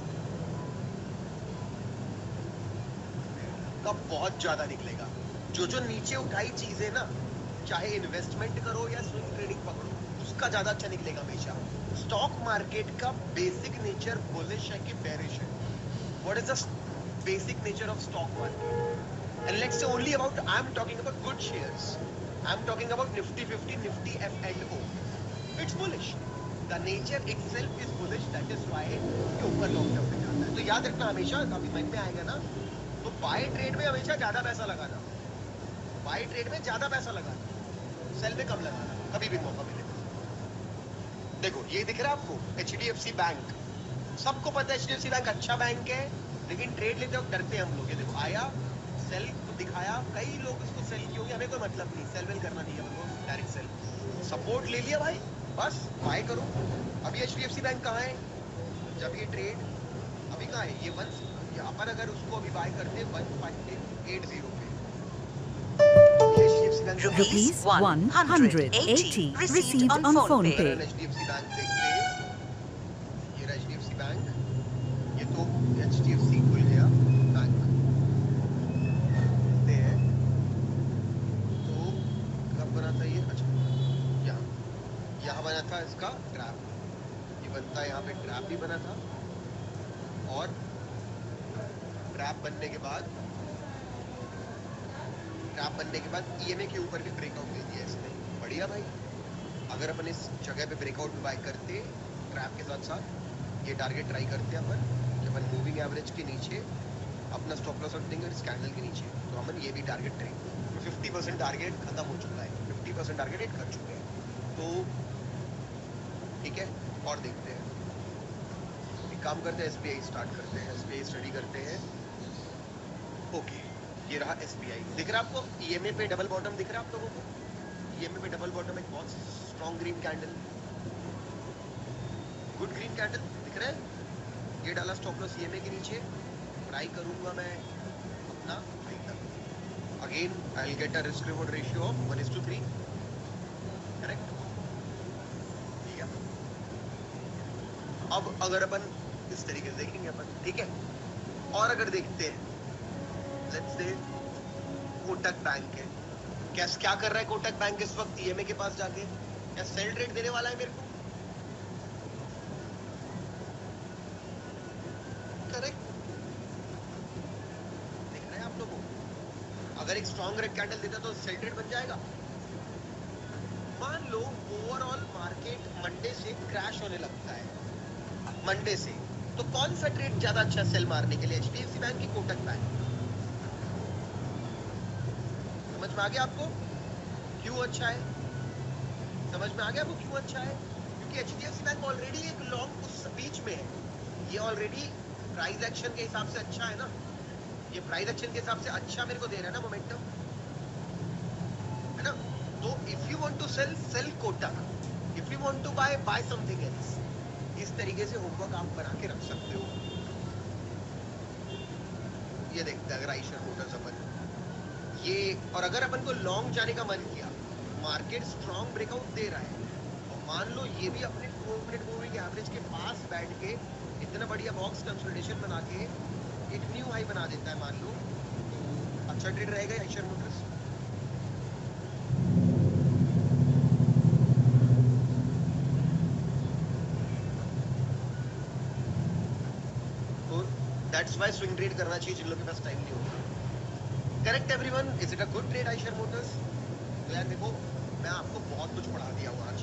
कब बहुत ज्यादा निकलेगा। जो नीचे उठाई चीजें ना, चाहे इन्वेस्टमेंट करो या स्विंग ट्रेडिंग पकड़ो, उसका ज्यादा अच्छा निकलेगा हमेशा। स्टॉक मार्केट का बेसिक नेचर बुलिश है कि बेरिश है? What is the basic nature of stock market? And let's say only about, I'm talking about good shares, I'm talking about Nifty 50, Nifty F&O. It's bullish. The nature itself is bullish. That is why ये ऊपर long term में जाता है। तो याद रखना हमेशा, अभी मन में आएगा ना, तो बाय ट्रेड में हमेशा ज्यादा पैसा लगाना, बाय ट्रेड में ज्यादा पैसा लगाना, सेल में कम लगाना, कभी भी मौका मिले। देखो ये दिख रहा है आपको, HDFC बैंक, सबको पता है HDFC बैंक अच्छा बैंक है, लेकिन ट्रेड लेते वक्त डरते हैं हम लोग। ये देखो आया, सेल को दिखाया, कई लोग इसको सेल किए होंगे, हमें कोई मतलब नहीं, सेल वेल करना नहीं है हमको, डायरेक्ट सेल, सपोर्ट ले लिया भाई, बस बाय करो। अभी HDFC बैंक कहाँ है जब ये ट्रेड, अभी कहाँ है ये अपन अगर उसको अभी बाय करते 1580 पे, HDFC bank Rupees 180 received on phone pay. HDFC bank देखते हैं, ये रहा HDFC बैंक, ये तो HDFC खुल गया बैंक देखते हैं, तो कब बना था ये? अच्छा यहाँ बना था इसका ट्रैप, ये बनता है यहाँ पे, ट्रैप भी बना था, और ट्रैप बनने के बाद EMA के ऊपर भी ब्रेकआउट दे दिया इसने, बढ़िया भाई। अगर अपन इस जगह पे ब्रेकआउट में बाय करते ट्रैप के साथ साथ, ये टारगेट ट्राई करते हैं अपन कि अपन मूविंग एवरेज के नीचे अपना स्टॉप लॉस रख देंगे, और इस कैंडल के नीचे तो अपन ये भी टारगेट ट्रेड, तो 50% टारगेट खत्म हो चुका है, 50% टारगेट हिट कर चुके हैं, तो ठीक है। और देखते हैं, एक काम करते हैं, SBI स्टार्ट करते हैं, SBI स्टडी करते हैं। ओके, ये रहा SBI, दिख रहा है आपको EMA पे डबल बॉटम दिख रहा है आप लोगों को? EMA पे डबल बॉटम, एक बहुत strong green candle, good green candle दिख रहा है। ये डाला स्टॉप लॉस EMA के नीचे, ट्राई करूंगा मैं अपना हाई तक, again I will get a risk reward ratio of 1:3, correct? ठीक है, अब अगर अपन इस तरीके से देखेंगे अपन, ठीक है, और अगर देखते हैं लेट्स से कोटक बैंक है, क्या कर रहा है कोटक बैंक इस वक्त EMA के पास जाके? क्या सेल रेट देने वाला है मेरे को? करेक्ट, देख रहे हैं आप लोगों, अगर एक स्ट्रॉन्ग रेड कैंडल देता तो सेल रेट बन जाएगा। मान लो ओवरऑल मार्केट मंडे से क्रैश होने लगता है, मंडे से, तो कौन सा ट्रेड ज्यादा अच्छा सेल मारने के लिए, HDFC बैंक की कोटक बैंक? समझ में आ गया आपको क्यों अच्छा है? समझ में आ गया आपको क्यों अच्छा है? क्योंकि HDFC बैंक ऑलरेडी एक लॉन्ग उस बीच में है, ये ऑलरेडी प्राइस एक्शन के हिसाब से अच्छा है ना, ये प्राइस एक्शन के हिसाब से अच्छा मेरे को दे रहा है ना मोमेंटम, है ना? तो if you want to sell Kotak, if you want to buy something else, इस तरीके से होमवर्क आप बना के रख सकते हो। ये देखते हैं अगर आइशर मोटर्स अपन ये, और अगर अपन को लॉन्ग जाने का मन किया, मार्केट स्ट्रॉन्ग ब्रेकआउट दे रहा है, और मान लो ये भी अपने 4 मिनट मूविंग एवरेज के पास बैठ के इतना बढ़िया बॉक्स कंसोलिडेशन बना के एक न्यू हाई बना देता है, मान लो, तो अच्छा ट्रेड रहेगा आइशर मोटर्स। तो दैट्स व्हाई स्विंग ट्रेड करना चाहिए जिन लोगों के पास टाइम नहीं होगा। Correct everyone, is it a good trade Eicher Motors? तो यार देखो, मैं आपको बहुत कुछ पढ़ा दिया हूँ आज,